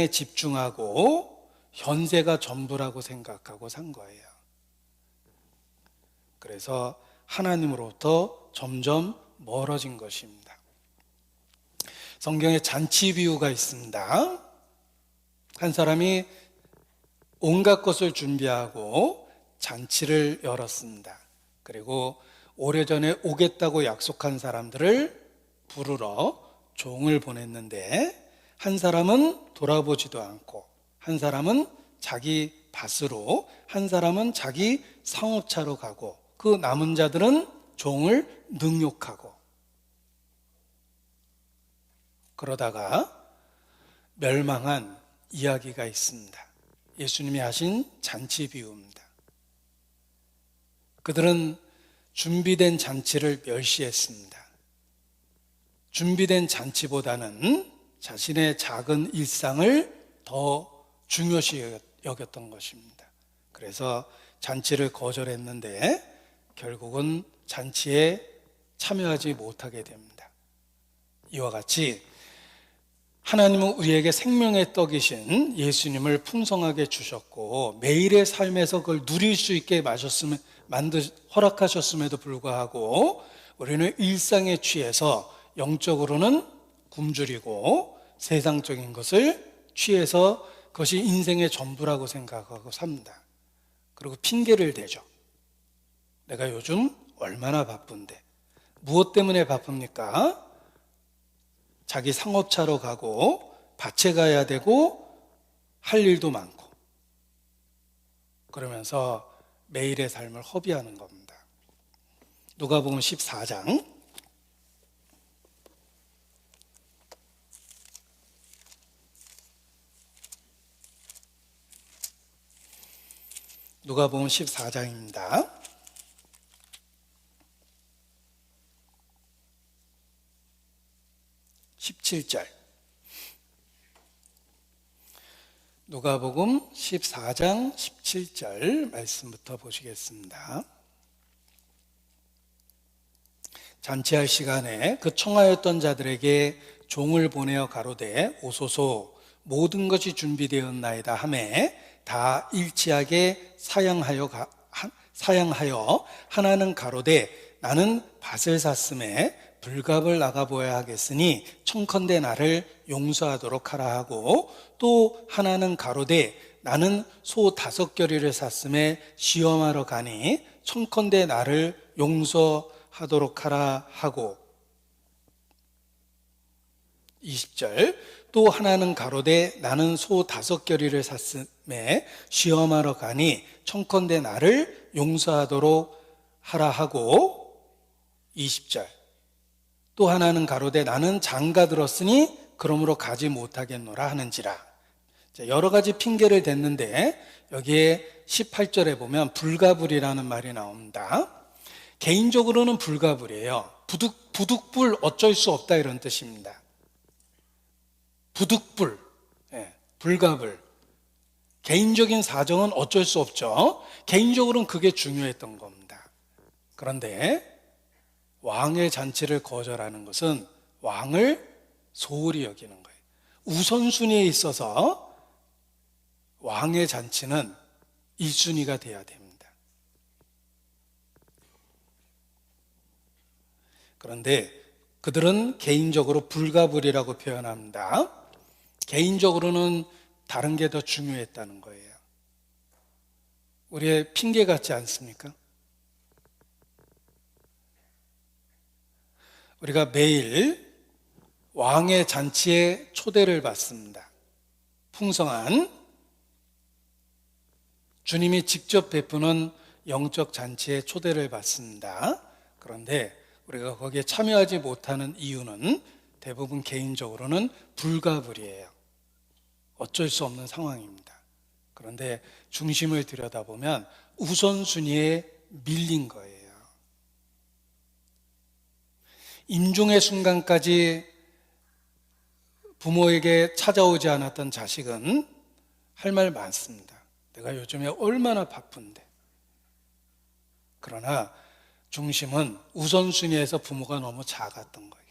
집중하고 현재가 전부라고 생각하고 산 거예요. 그래서 하나님으로부터 점점 멀어진 것입니다. 성경에 잔치 비유가 있습니다. 한 사람이 온갖 것을 준비하고 잔치를 열었습니다. 그리고 오래전에 오겠다고 약속한 사람들을 부르러 종을 보냈는데, 한 사람은 돌아보지도 않고, 한 사람은 자기 밭으로, 한 사람은 자기 상업차로 가고, 그 남은 자들은 종을 능욕하고, 그러다가 멸망한 이야기가 있습니다. 예수님이 하신 잔치 비유입니다. 그들은 준비된 잔치를 멸시했습니다. 준비된 잔치보다는 자신의 작은 일상을 더 중요시 여겼던 것입니다. 그래서 잔치를 거절했는데 결국은 잔치에 참여하지 못하게 됩니다. 이와 같이 하나님은 우리에게 생명의 떡이신 예수님을 풍성하게 주셨고 매일의 삶에서 그걸 누릴 수 있게 허락하셨음에도 불구하고 우리는 일상에 취해서 영적으로는 굶주리고 세상적인 것을 취해서 그것이 인생의 전부라고 생각하고 삽니다. 그리고 핑계를 대죠. 내가 요즘 얼마나 바쁜데. 무엇 때문에 바쁩니까? 자기 상업차로 가고 밭에 가야 되고 할 일도 많고, 그러면서 매일의 삶을 허비하는 겁니다. 누가복음 14장 누가복음 14장입니다. 17절. 누가복음 14장 17절 말씀부터 보시겠습니다. 잔치할 시간에 그 청하였던 자들에게 종을 보내어 가로되 오소서 모든 것이 준비되었나이다 하매 다 일치하게 사양하여 하나는 가로되 나는 밭을 샀음에 불갑을 나가보아야 하겠으니 청컨대 나를 용서하도록 하라 하고, 또 하나는 가로되 나는 소 5겨리를 샀음에 시험하러 가니 청컨대 나를 용서하도록 하라 하고, 20절 또 하나는 가로되 나는 소 5겨리를 샀음에 시험하러 가니 청컨대 나를 용서하도록 하라 하고, 20절 또 하나는 가로되 나는 장가 들었으니 그러므로 가지 못하겠노라 하는지라. 여러 가지 핑계를 댔는데 여기에 18절에 보면 불가불이라는 말이 나옵니다. 개인적으로는 불가불이에요. 부득불 어쩔 수 없다 이런 뜻입니다. 부득불, 불가불. 개인적인 사정은 어쩔 수 없죠. 개인적으로는 그게 중요했던 겁니다. 그런데 왕의 잔치를 거절하는 것은 왕을 소홀히 여기는 거예요. 우선순위에 있어서 왕의 잔치는 1순위가 돼야 됩니다. 그런데 그들은 개인적으로 불가불이라고 표현합니다. 개인적으로는 다른 게 더 중요했다는 거예요. 우리의 핑계 같지 않습니까? 우리가 매일 왕의 잔치에 초대를 받습니다. 풍성한 주님이 직접 베푸는 영적 잔치에 초대를 받습니다. 그런데 우리가 거기에 참여하지 못하는 이유는 대부분 개인적으로는 불가불이에요. 어쩔 수 없는 상황입니다. 그런데 중심을 들여다보면 우선순위에 밀린 거예요. 임종의 순간까지 부모에게 찾아오지 않았던 자식은 할 말 많습니다. 내가 요즘에 얼마나 바쁜데. 그러나 중심은 우선순위에서 부모가 너무 작았던 거예요.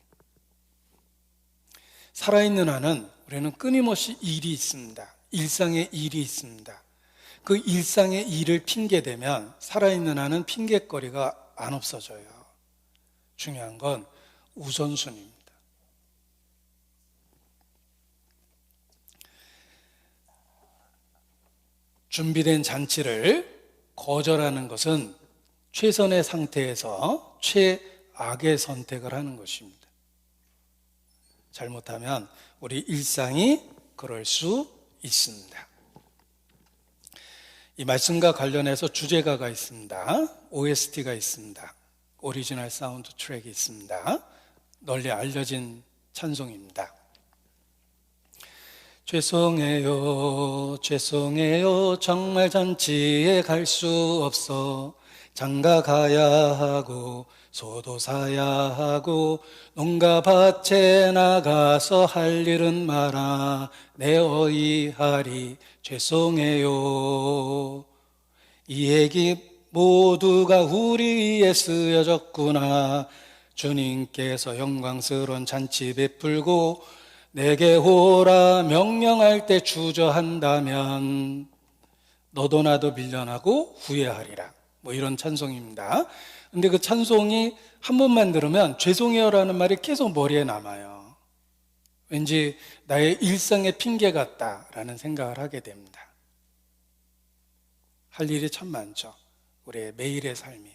살아있는 한은 우리는 끊임없이 일이 있습니다. 일상의 일이 있습니다. 그 일상의 일을 핑계대면 살아있는 한은 핑계거리가 안 없어져요. 중요한 건 우선순위입니다. 준비된 잔치를 거절하는 것은 최선의 상태에서 최악의 선택을 하는 것입니다. 잘못하면 우리 일상이 그럴 수 있습니다. 이 말씀과 관련해서 주제가가 있습니다. OST가 있습니다. 오리지널 사운드 트랙이 있습니다. 널리 알려진 찬송입니다. 죄송해요, 죄송해요, 정말 잔치에 갈 수 없어. 장가 가야 하고 소도 사야 하고 농가 밭에 나가서 할 일은 많아 내 어이하리 죄송해요. 이 얘기 모두가 우리 위에 쓰여졌구나. 주님께서 영광스러운 잔치 베풀고 내게 오라 명령할 때 주저한다면 너도 나도 밀려나고 후회하리라. 뭐 이런 찬송입니다. 근데 그 찬송이 한 번만 들으면 죄송해요라는 말이 계속 머리에 남아요. 왠지 나의 일상의 핑계 같다라는 생각을 하게 됩니다. 할 일이 참 많죠. 우리의 매일의 삶이.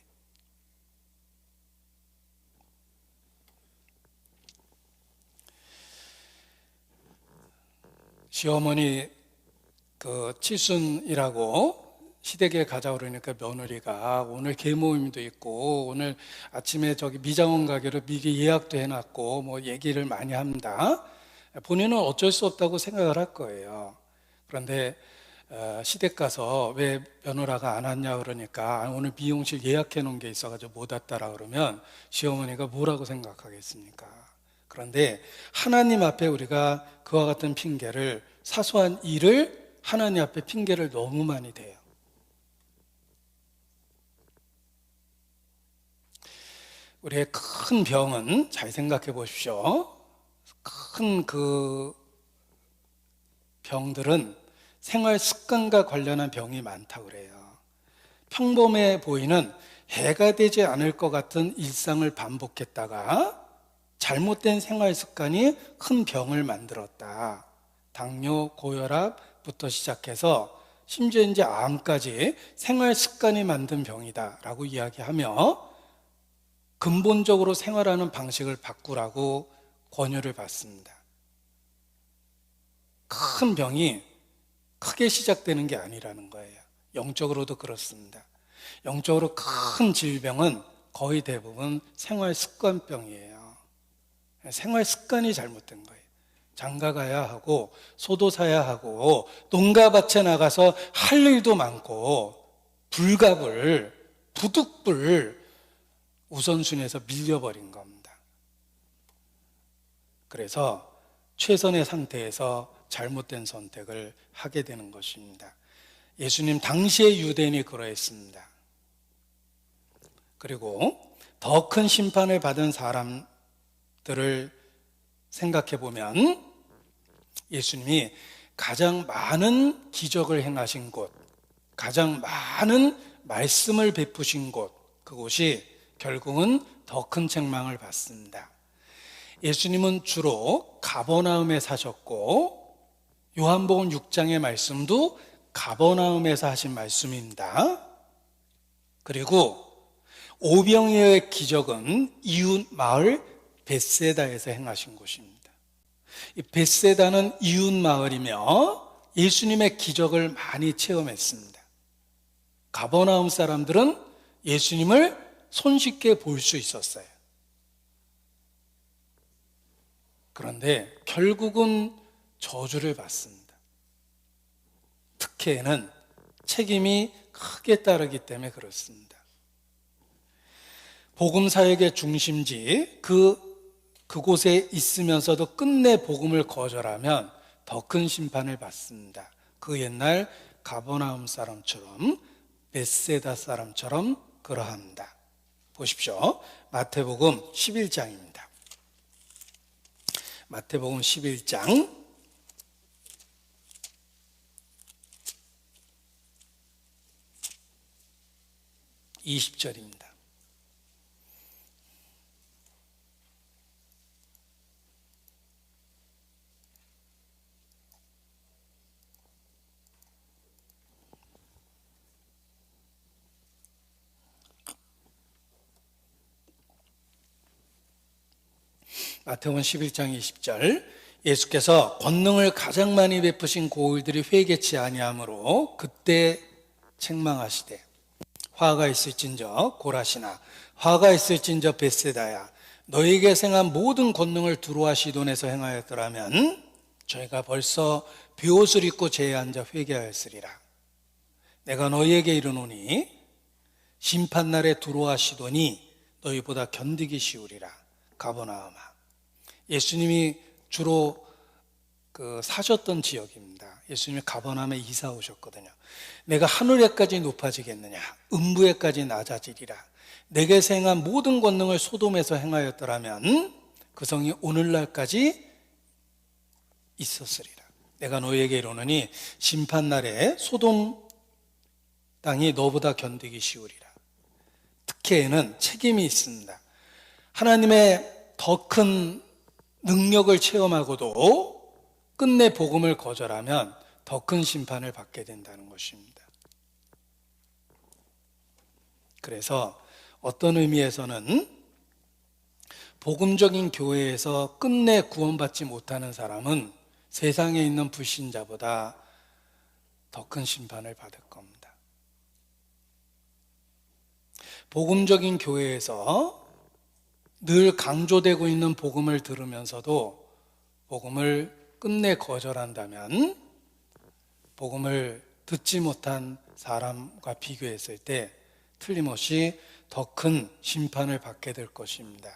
시어머니 그 칠순이라고 시댁에 가자 그러니까 며느리가 오늘 계모임도 있고 오늘 아침에 저기 미장원 가기로 미리 예약도 해놨고 뭐 얘기를 많이 합니다. 본인은 어쩔 수 없다고 생각을 할 거예요. 그런데 시댁 가서 왜 며느라가 안 왔냐 그러니까 오늘 미용실 예약해 놓은 게 있어가지고 못 왔다라 그러면 시어머니가 뭐라고 생각하겠습니까? 그런데 하나님 앞에 우리가 그와 같은 핑계를, 사소한 일을 하나님 앞에 핑계를 너무 많이 대요. 우리의 큰 병은 잘 생각해 보십시오. 큰 그 병들은 생활 습관과 관련한 병이 많다고 그래요. 평범해 보이는 해가 되지 않을 것 같은 일상을 반복했다가 잘못된 생활 습관이 큰 병을 만들었다. 당뇨, 고혈압부터 시작해서 심지어 이제 암까지 생활 습관이 만든 병이다라고 이야기하며 근본적으로 생활하는 방식을 바꾸라고 권유를 받습니다. 큰 병이 크게 시작되는 게 아니라는 거예요. 영적으로도 그렇습니다. 영적으로 큰 질병은 거의 대부분 생활 습관병이에요. 생활 습관이 잘못된 거예요. 장가 가야 하고 소도 사야 하고 농가 밭에 나가서 할 일도 많고 불갑을 부득불 우선순위에서 밀려버린 겁니다. 그래서 최선의 상태에서 잘못된 선택을 하게 되는 것입니다. 예수님 당시의 유대인이 그러했습니다. 그리고 더 큰 심판을 받은 사람들을 생각해 보면 예수님이 가장 많은 기적을 행하신 곳, 가장 많은 말씀을 베푸신 곳, 그곳이 결국은 더 큰 책망을 받습니다. 예수님은 주로 가버나움에 사셨고 요한복음 6장의 말씀도 가버나움에서 하신 말씀입니다. 그리고 오병이어의 기적은 이웃 마을 벳세다에서 행하신 곳입니다. 이 벳세다는 이웃 마을이며 예수님의 기적을 많이 체험했습니다. 가버나움 사람들은 예수님을 손쉽게 볼 수 있었어요. 그런데 결국은 저주를 받습니다. 특혜에는 책임이 크게 따르기 때문에 그렇습니다. 복음 사역의 중심지 그곳에 있으면서도 끝내 복음을 거절하면 더 큰 심판을 받습니다. 그 옛날 가버나움 사람처럼 벳세다 사람처럼 그러합니다. 보십시오. 마태복음 11장입니다. 마태복음 11장 20절입니다. 마태복음 11장 20절 예수께서 권능을 가장 많이 베푸신 고을들이 회개치 아니하므로 그때 책망하시되 화가 있을진저 고라시나 화가 있을진저 벳세다야 너에게 행한 모든 권능을 두로와 시돈에서 행하였더라면 저희가 벌써 베옷을 입고 제에 앉아 회개하였으리라. 내가 너희에게 이르노니 심판날에 두로와 시돈이 너희보다 견디기 쉬우리라. 가버나움아. 예수님이 주로 사셨던 지역입니다. 예수님이 가버나움에 이사 오셨거든요. 내가 하늘에까지 높아지겠느냐 음부에까지 낮아지리라. 내게 행한 모든 권능을 소돔에서 행하였더라면 그 성이 오늘날까지 있었으리라. 내가 너희에게 이르노니 심판날에 소돔 땅이 너보다 견디기 쉬우리라. 특혜에는 책임이 있습니다. 하나님의 더 큰 능력을 체험하고도 끝내 복음을 거절하면 더 큰 심판을 받게 된다는 것입니다. 그래서 어떤 의미에서는 복음적인 교회에서 끝내 구원받지 못하는 사람은 세상에 있는 불신자보다 더 큰 심판을 받을 겁니다. 복음적인 교회에서 늘 강조되고 있는 복음을 들으면서도 복음을 끝내 거절한다면 복음을 듣지 못한 사람과 비교했을 때 틀림없이 더 큰 심판을 받게 될 것입니다.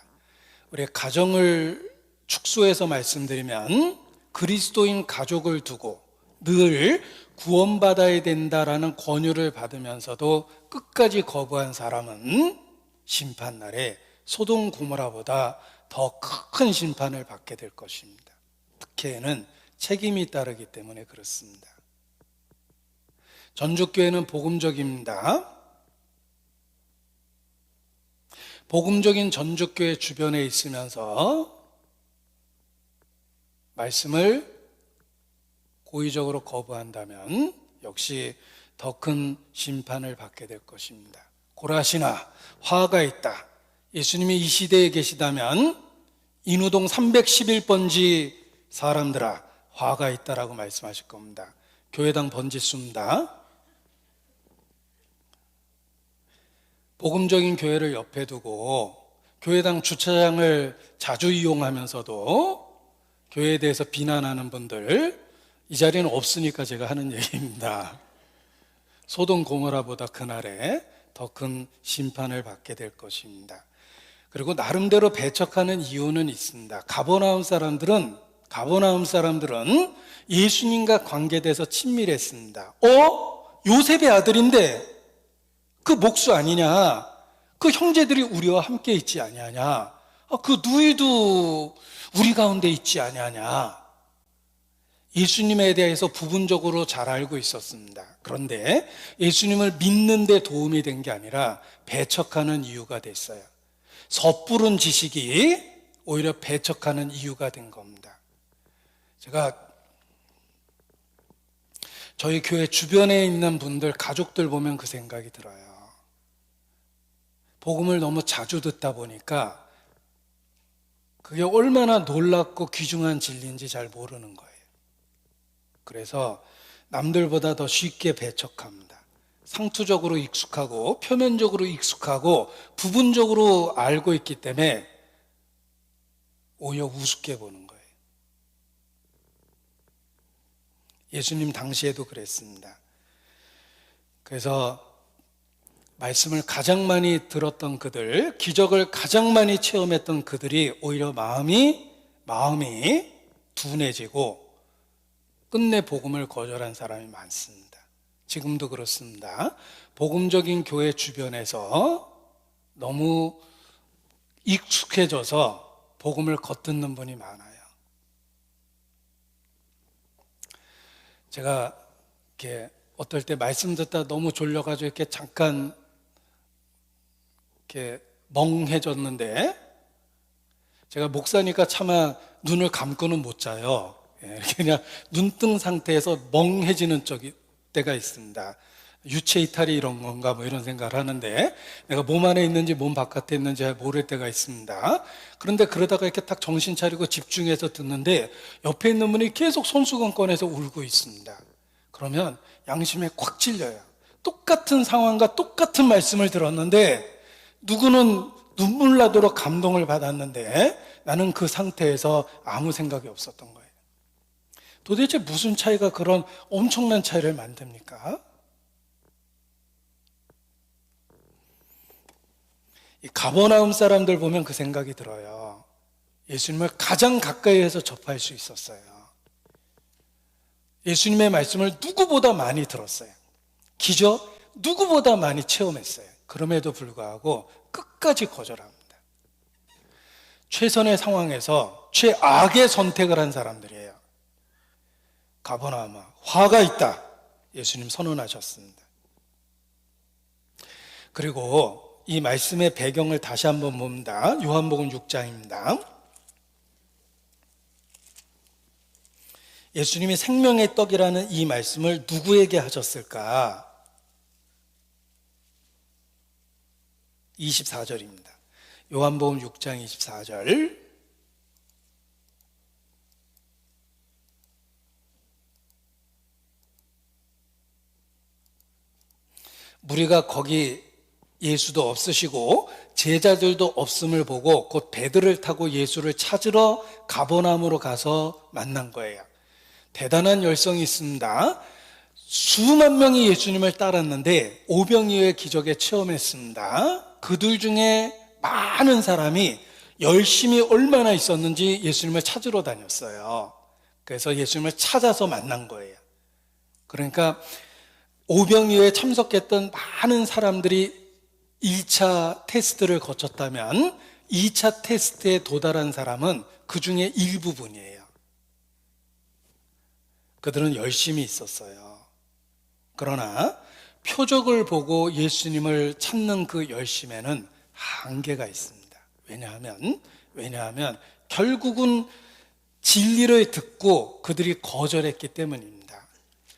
우리 가정을 축소해서 말씀드리면 그리스도인 가족을 두고 늘 구원받아야 된다라는 권유를 받으면서도 끝까지 거부한 사람은 심판날에 소돔 고모라보다 더 큰 심판을 받게 될 것입니다. 특혜에는 책임이 따르기 때문에 그렇습니다. 전주교회는 복음적입니다. 복음적인 전주교회 주변에 있으면서 말씀을 고의적으로 거부한다면 역시 더 큰 심판을 받게 될 것입니다. 고라시나 화가 있다. 예수님이 이 시대에 계시다면 인우동 311번지 사람들아 화가 있다라고 말씀하실 겁니다. 교회당 번지 쏜다. 복음적인 교회를 옆에 두고 교회당 주차장을 자주 이용하면서도 교회에 대해서 비난하는 분들, 이 자리는 없으니까 제가 하는 얘기입니다. 소돔 고모라보다 그날에 더 큰 심판을 받게 될 것입니다. 그리고 나름대로 배척하는 이유는 있습니다. 가버나움 사람들은 예수님과 관계돼서 친밀했습니다. 요셉의 아들인데 그 목수 아니냐? 그 형제들이 우리와 함께 있지 아니하냐? 그 누이도 우리 가운데 있지 아니하냐? 예수님에 대해서 부분적으로 잘 알고 있었습니다. 그런데 예수님을 믿는 데 도움이 된 게 아니라 배척하는 이유가 됐어요. 섣부른 지식이 오히려 배척하는 이유가 된 겁니다. 제가 저희 교회 주변에 있는 분들, 가족들 보면 그 생각이 들어요. 복음을 너무 자주 듣다 보니까 그게 얼마나 놀랍고 귀중한 진리인지 잘 모르는 거예요. 그래서 남들보다 더 쉽게 배척합니다. 상투적으로 익숙하고 표면적으로 익숙하고 부분적으로 알고 있기 때문에 오히려 우습게 보는 거예요. 예수님 당시에도 그랬습니다. 그래서 말씀을 가장 많이 들었던 그들, 기적을 가장 많이 체험했던 그들이 오히려 마음이 둔해지고 끝내 복음을 거절한 사람이 많습니다. 지금도 그렇습니다. 복음적인 교회 주변에서 너무 익숙해져서 복음을 겉듣는 분이 많아요. 제가 이렇게 어떨 때 말씀 듣다 너무 졸려가지고 이렇게 잠깐 이렇게 멍해졌는데, 제가 목사니까 차마 눈을 감고는 못 자요. 그냥 눈뜬 상태에서 멍해지는 때가 있습니다. 유체 이탈이 이런 건가 뭐 이런 생각을 하는데, 내가 몸 안에 있는지 몸 바깥에 있는지 잘 모를 때가 있습니다. 그런데 그러다가 이렇게 딱 정신 차리고 집중해서 듣는데 옆에 있는 분이 계속 손수건 꺼내서 울고 있습니다. 그러면 양심에 콱 찔려요. 똑같은 상황과 똑같은 말씀을 들었는데 누구는 눈물 나도록 감동을 받았는데 나는 그 상태에서 아무 생각이 없었던 거예요. 도대체 무슨 차이가 그런 엄청난 차이를 만듭니까? 이 가버나움 사람들 보면 그 생각이 들어요. 예수님을 가장 가까이에서 접할 수 있었어요. 예수님의 말씀을 누구보다 많이 들었어요. 기적 누구보다 많이 체험했어요. 그럼에도 불구하고 끝까지 거절합니다. 최선의 상황에서 최악의 선택을 한 사람들이에요. 가버나움아, 화가 있다. 예수님 선언하셨습니다. 그리고 이 말씀의 배경을 다시 한번 봅니다. 요한복음 6장입니다. 예수님이 생명의 떡이라는 이 말씀을 누구에게 하셨을까? 24절입니다. 요한복음 6장 24절. 무리가 거기 예수도 없으시고 제자들도 없음을 보고 곧 배들을 타고 예수를 찾으러 가버나움으로 가서 만난 거예요. 대단한 열성이 있습니다. 수만 명이 예수님을 따랐는데 오병이어의 기적에 체험했습니다. 그들 중에 많은 사람이 열심히 얼마나 있었는지 예수님을 찾으러 다녔어요. 그래서 예수님을 찾아서 만난 거예요. 그러니까 오병이어에 참석했던 많은 사람들이 1차 테스트를 거쳤다면 2차 테스트에 도달한 사람은 그 중에 일부분이에요. 그들은 열심히 있었어요. 그러나 표적을 보고 예수님을 찾는 그 열심에는 한계가 있습니다. 왜냐하면 결국은 진리를 듣고 그들이 거절했기 때문입니다.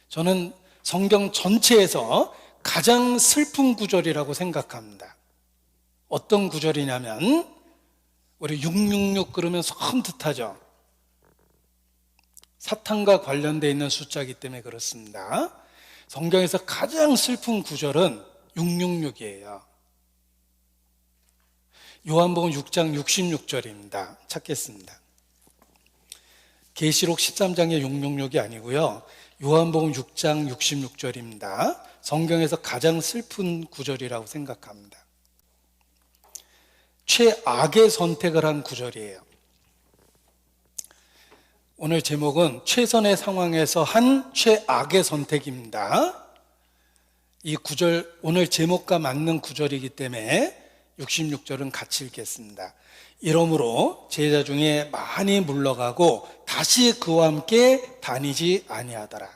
저는 성경 전체에서 가장 슬픈 구절이라고 생각합니다. 어떤 구절이냐면 우리 666 그러면 섬뜩하죠. 사탄과 관련되어 있는 숫자이기 때문에 그렇습니다. 성경에서 가장 슬픈 구절은 666이에요. 요한복음 6장 66절입니다. 찾겠습니다. 계시록 13장의 666이 아니고요. 요한복음 6장 66절입니다. 성경에서 가장 슬픈 구절이라고 생각합니다. 최악의 선택을 한 구절이에요. 오늘 제목은 최선의 상황에서 한 최악의 선택입니다. 이 구절, 오늘 제목과 맞는 구절이기 때문에 66절은 같이 읽겠습니다. 이러므로 제자 중에 많이 물러가고 다시 그와 함께 다니지 아니하더라.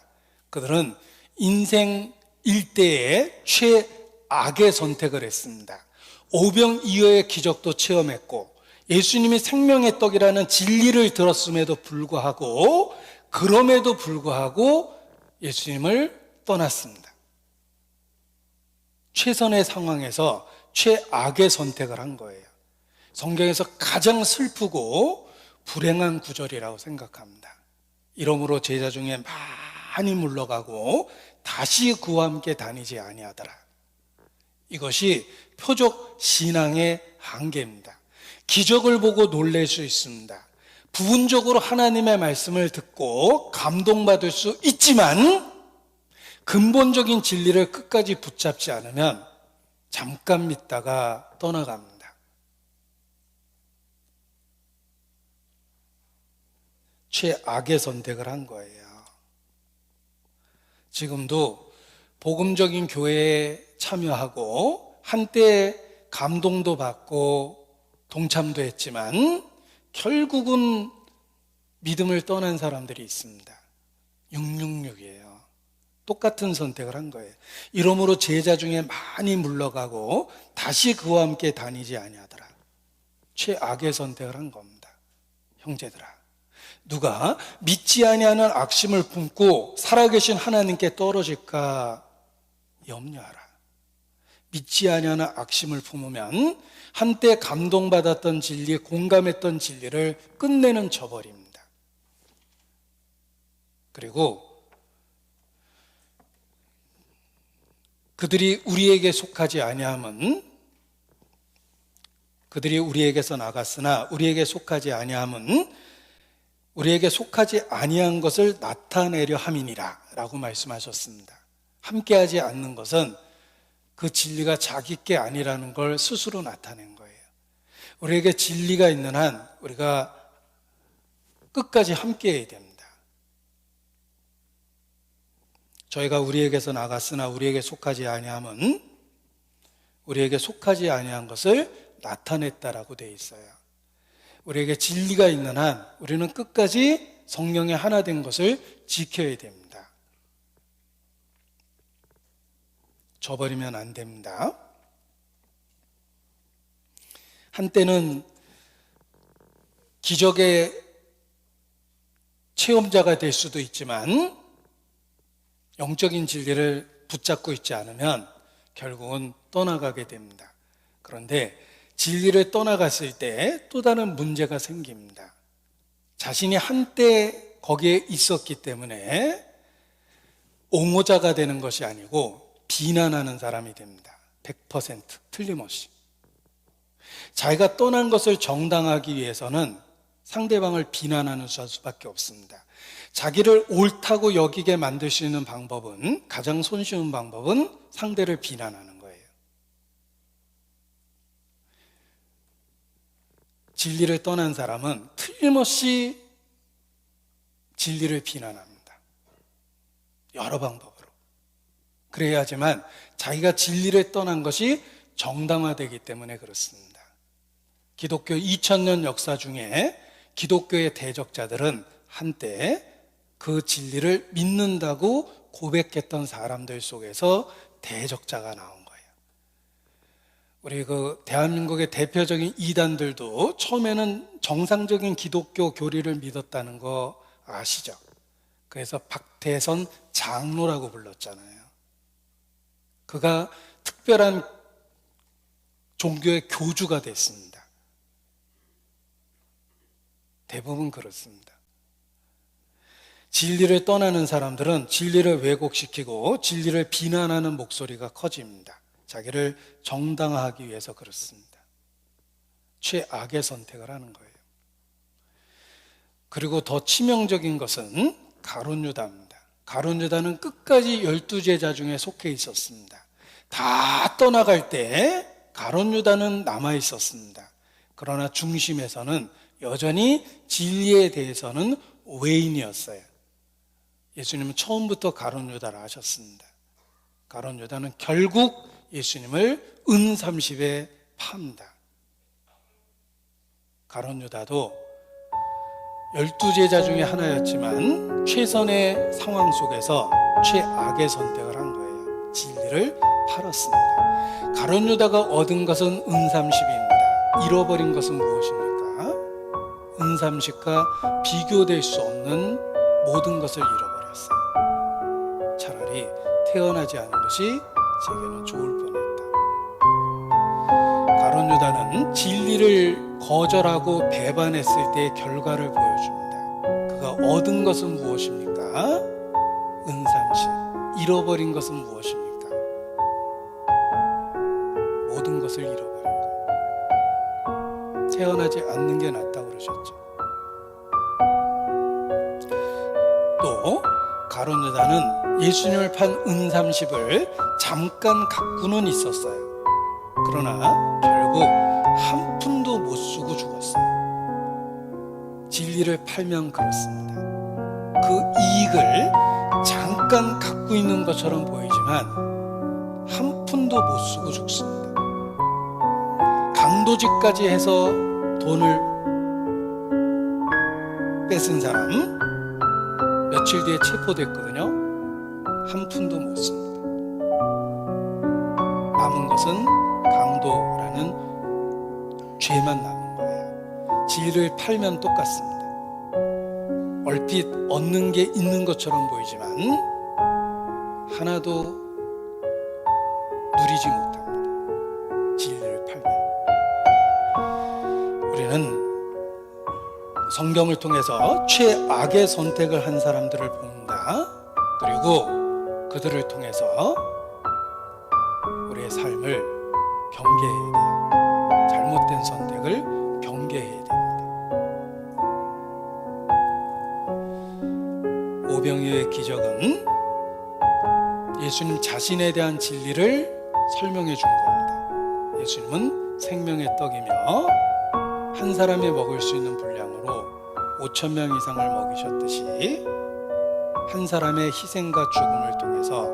그들은 인생 일대의 최악의 선택을 했습니다. 오병이어의 기적도 체험했고 예수님이 생명의 떡이라는 진리를 들었음에도 불구하고 그럼에도 불구하고 예수님을 떠났습니다. 최선의 상황에서 최악의 선택을 한 거예요. 성경에서 가장 슬프고 불행한 구절이라고 생각합니다. 이러므로 제자 중에 많이 물러가고 다시 그와 함께 다니지 아니하더라. 이것이 표적 신앙의 한계입니다. 기적을 보고 놀랄 수 있습니다. 부분적으로 하나님의 말씀을 듣고 감동받을 수 있지만 근본적인 진리를 끝까지 붙잡지 않으면 잠깐 믿다가 떠나갑니다. 최악의 선택을 한 거예요. 지금도 복음적인 교회에 참여하고 한때 감동도 받고 동참도 했지만 결국은 믿음을 떠난 사람들이 있습니다. 666이에요. 똑같은 선택을 한 거예요. 이러므로 제자 중에 많이 물러가고 다시 그와 함께 다니지 아니하더라. 최악의 선택을 한 겁니다. 형제들아, 누가 믿지 아니하는 악심을 품고 살아계신 하나님께 떨어질까 염려하라. 믿지 아니하는 악심을 품으면 한때 감동받았던 진리, 공감했던 진리를 끝내는 저버립니다. 그리고 그들이 우리에게 속하지 아니함은, 그들이 우리에게서 나갔으나 우리에게 속하지 아니함은 우리에게 속하지 아니한 것을 나타내려 함이니라 라고 말씀하셨습니다. 함께하지 않는 것은 그 진리가 자기 게 아니라는 걸 스스로 나타낸 거예요. 우리에게 진리가 있는 한 우리가 끝까지 함께해야 됩니다. 저희가 우리에게서 나갔으나 우리에게 속하지 아니함은 우리에게 속하지 아니한 것을 나타냈다라고 되어 있어요. 우리에게 진리가 있는 한 우리는 끝까지 성령의 하나 된 것을 지켜야 됩니다. 저버리면 안 됩니다. 한때는 기적의 체험자가 될 수도 있지만 영적인 진리를 붙잡고 있지 않으면 결국은 떠나가게 됩니다. 그런데 진리를 떠나갔을 때 또 다른 문제가 생깁니다. 자신이 한때 거기에 있었기 때문에 옹호자가 되는 것이 아니고 비난하는 사람이 됩니다. 100% 틀림없이. 자기가 떠난 것을 정당하기 위해서는 상대방을 비난하는 수밖에 없습니다. 자기를 옳다고 여기게 만들 수 있는 방법은, 가장 손쉬운 방법은 상대를 비난하는 거예요. 진리를 떠난 사람은 틀림없이 진리를 비난합니다. 여러 방법으로. 그래야지만 자기가 진리를 떠난 것이 정당화되기 때문에 그렇습니다. 기독교 2000년 역사 중에 기독교의 대적자들은 한때 그 진리를 믿는다고 고백했던 사람들 속에서 대적자가 나온 거예요. 우리 대한민국의 대표적인 이단들도 처음에는 정상적인 기독교 교리를 믿었다는 거 아시죠? 그래서 박태선 장로라고 불렀잖아요. 그가 특별한 종교의 교주가 됐습니다. 대부분 그렇습니다. 진리를 떠나는 사람들은 진리를 왜곡시키고 진리를 비난하는 목소리가 커집니다. 자기를 정당화하기 위해서 그렇습니다. 최악의 선택을 하는 거예요. 그리고 더 치명적인 것은 가룟 유다입니다. 가룟 유다는 끝까지 12제자 중에 속해 있었습니다. 다 떠나갈 때 가룟 유다는 남아 있었습니다. 그러나 중심에서는 여전히 진리에 대해서는 외인이었어요. 예수님은 처음부터 가룟 유다를 아셨습니다. 가룟 유다는 결국 예수님을 은 30에 팝니다. 가룟 유다도 12제자 중에 하나였지만 최선의 상황 속에서 최악의 선택을 한 거예요. 진리를 팔았습니다. 가룟 유다가 얻은 것은 은 30입니다. 잃어버린 것은 무엇입니까? 은 30과 비교될 수 없는 모든 것을 잃어버렸어요. 차라리 태어나지 않은 것이 제게는 좋을 뻔했다. 가룟 유다는 진리를 거절하고 배반했을 때의 결과를 보여줍니다. 그가 얻은 것은 무엇입니까? 은 30. 잃어버린 것은 무엇입니까? 모든 것을 잃어버린 거예요. 태어나지 않는 게 낫다고 그러셨죠. 또 가룟 유다는 예수님을 판 은 30을 잠깐 갖고는 있었어요. 그러나 결국 한 푼도 못 쓰고 죽었어요. 진리를 팔면 그렇습니다. 그 이익을 잠깐 갖고 있는 것처럼 보이지만 한 푼도 못 쓰고 죽습니다. 강도질까지 해서 돈을 뺏은 사람 며칠 뒤에 체포됐거든요. 한 푼도 못 씁니다. 남은 것은 강도라는 죄만 남은 거예요. 진리를 팔면 똑같습니다. 얼핏 얻는 게 있는 것처럼 보이지만 하나도 누리지 못합니다. 진리를 팔면. 우리는 성경을 통해서 최악의 선택을 한 사람들을 본다. 그리고 그들을 통해서 우리의 삶을 경계해야 돼요. 잘못된 선택을 경계해야 됩니다. 오병이어의 기적은 예수님 자신에 대한 진리를 설명해 준 겁니다. 예수님은 생명의 떡이며 한 사람이 먹을 수 있는 분량으로 5,000명 이상을 먹이셨듯이 한 사람의 희생과 죽음을 통해서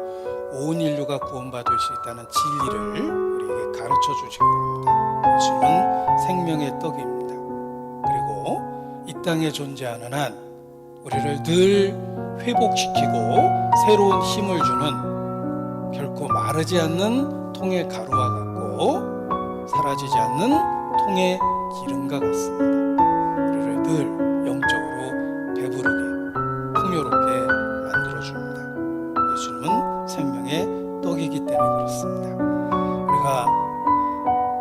온 인류가 구원받을 수 있다는 진리를 우리에게 가르쳐 주신 겁니다. 예수님은 생명의 떡입니다. 그리고 이 땅에 존재하는 한 우리를 늘 회복시키고 새로운 힘을 주는 결코 마르지 않는 통의 가루와 같고 사라지지 않는 통의 기름과 같습니다. 우리를 늘 영적으로 배부르게 풍요롭게 만들어줍니다. 예수님은 생명의 떡이기 때문에 그렇습니다. 우리가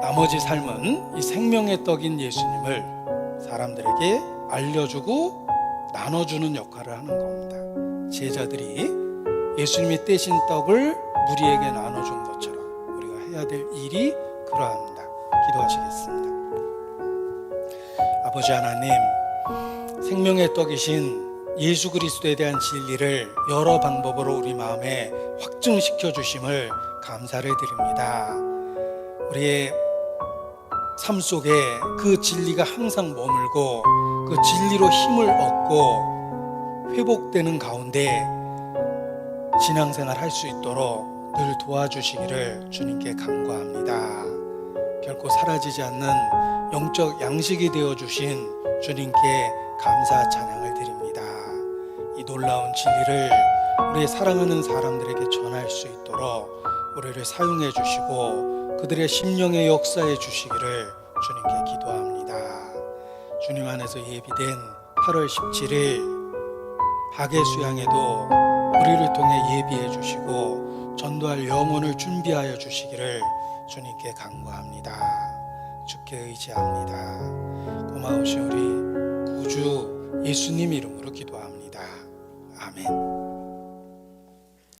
나머지 삶은 이 생명의 떡인 예수님을 사람들에게 알려주고 나눠주는 역할을 하는 겁니다. 제자들이 예수님이 떼신 떡을 무리에게 나눠준 것처럼 우리가 해야 될 일이 그러합니다. 기도하시겠습니다. 아버지 하나님, 생명의 떡이신 예수 그리스도에 대한 진리를 여러 방법으로 우리 마음에 확증시켜 주심을 감사를 드립니다. 우리의 삶 속에 그 진리가 항상 머물고 그 진리로 힘을 얻고 회복되는 가운데 신앙생활 할 수 있도록 늘 도와주시기를 주님께 간구합니다. 결코 사라지지 않는 영적 양식이 되어주신 주님께 감사 찬양을 드립니다. 이 놀라운 진리를 우리 사랑하는 사람들에게 전할 수 있도록 우리를 사용해 주시고 그들의 심령에 역사해 주시기를 주님께 기도합니다. 주님 안에서 예비된 8월 17일 학예 수양에도 우리를 통해 예비해 주시고 전도할 영혼을 준비하여 주시기를 주님께 간구합니다. 주께 의지합니다. 고마우신 우리 구주 예수님 이름으로 기도합니다. 아멘.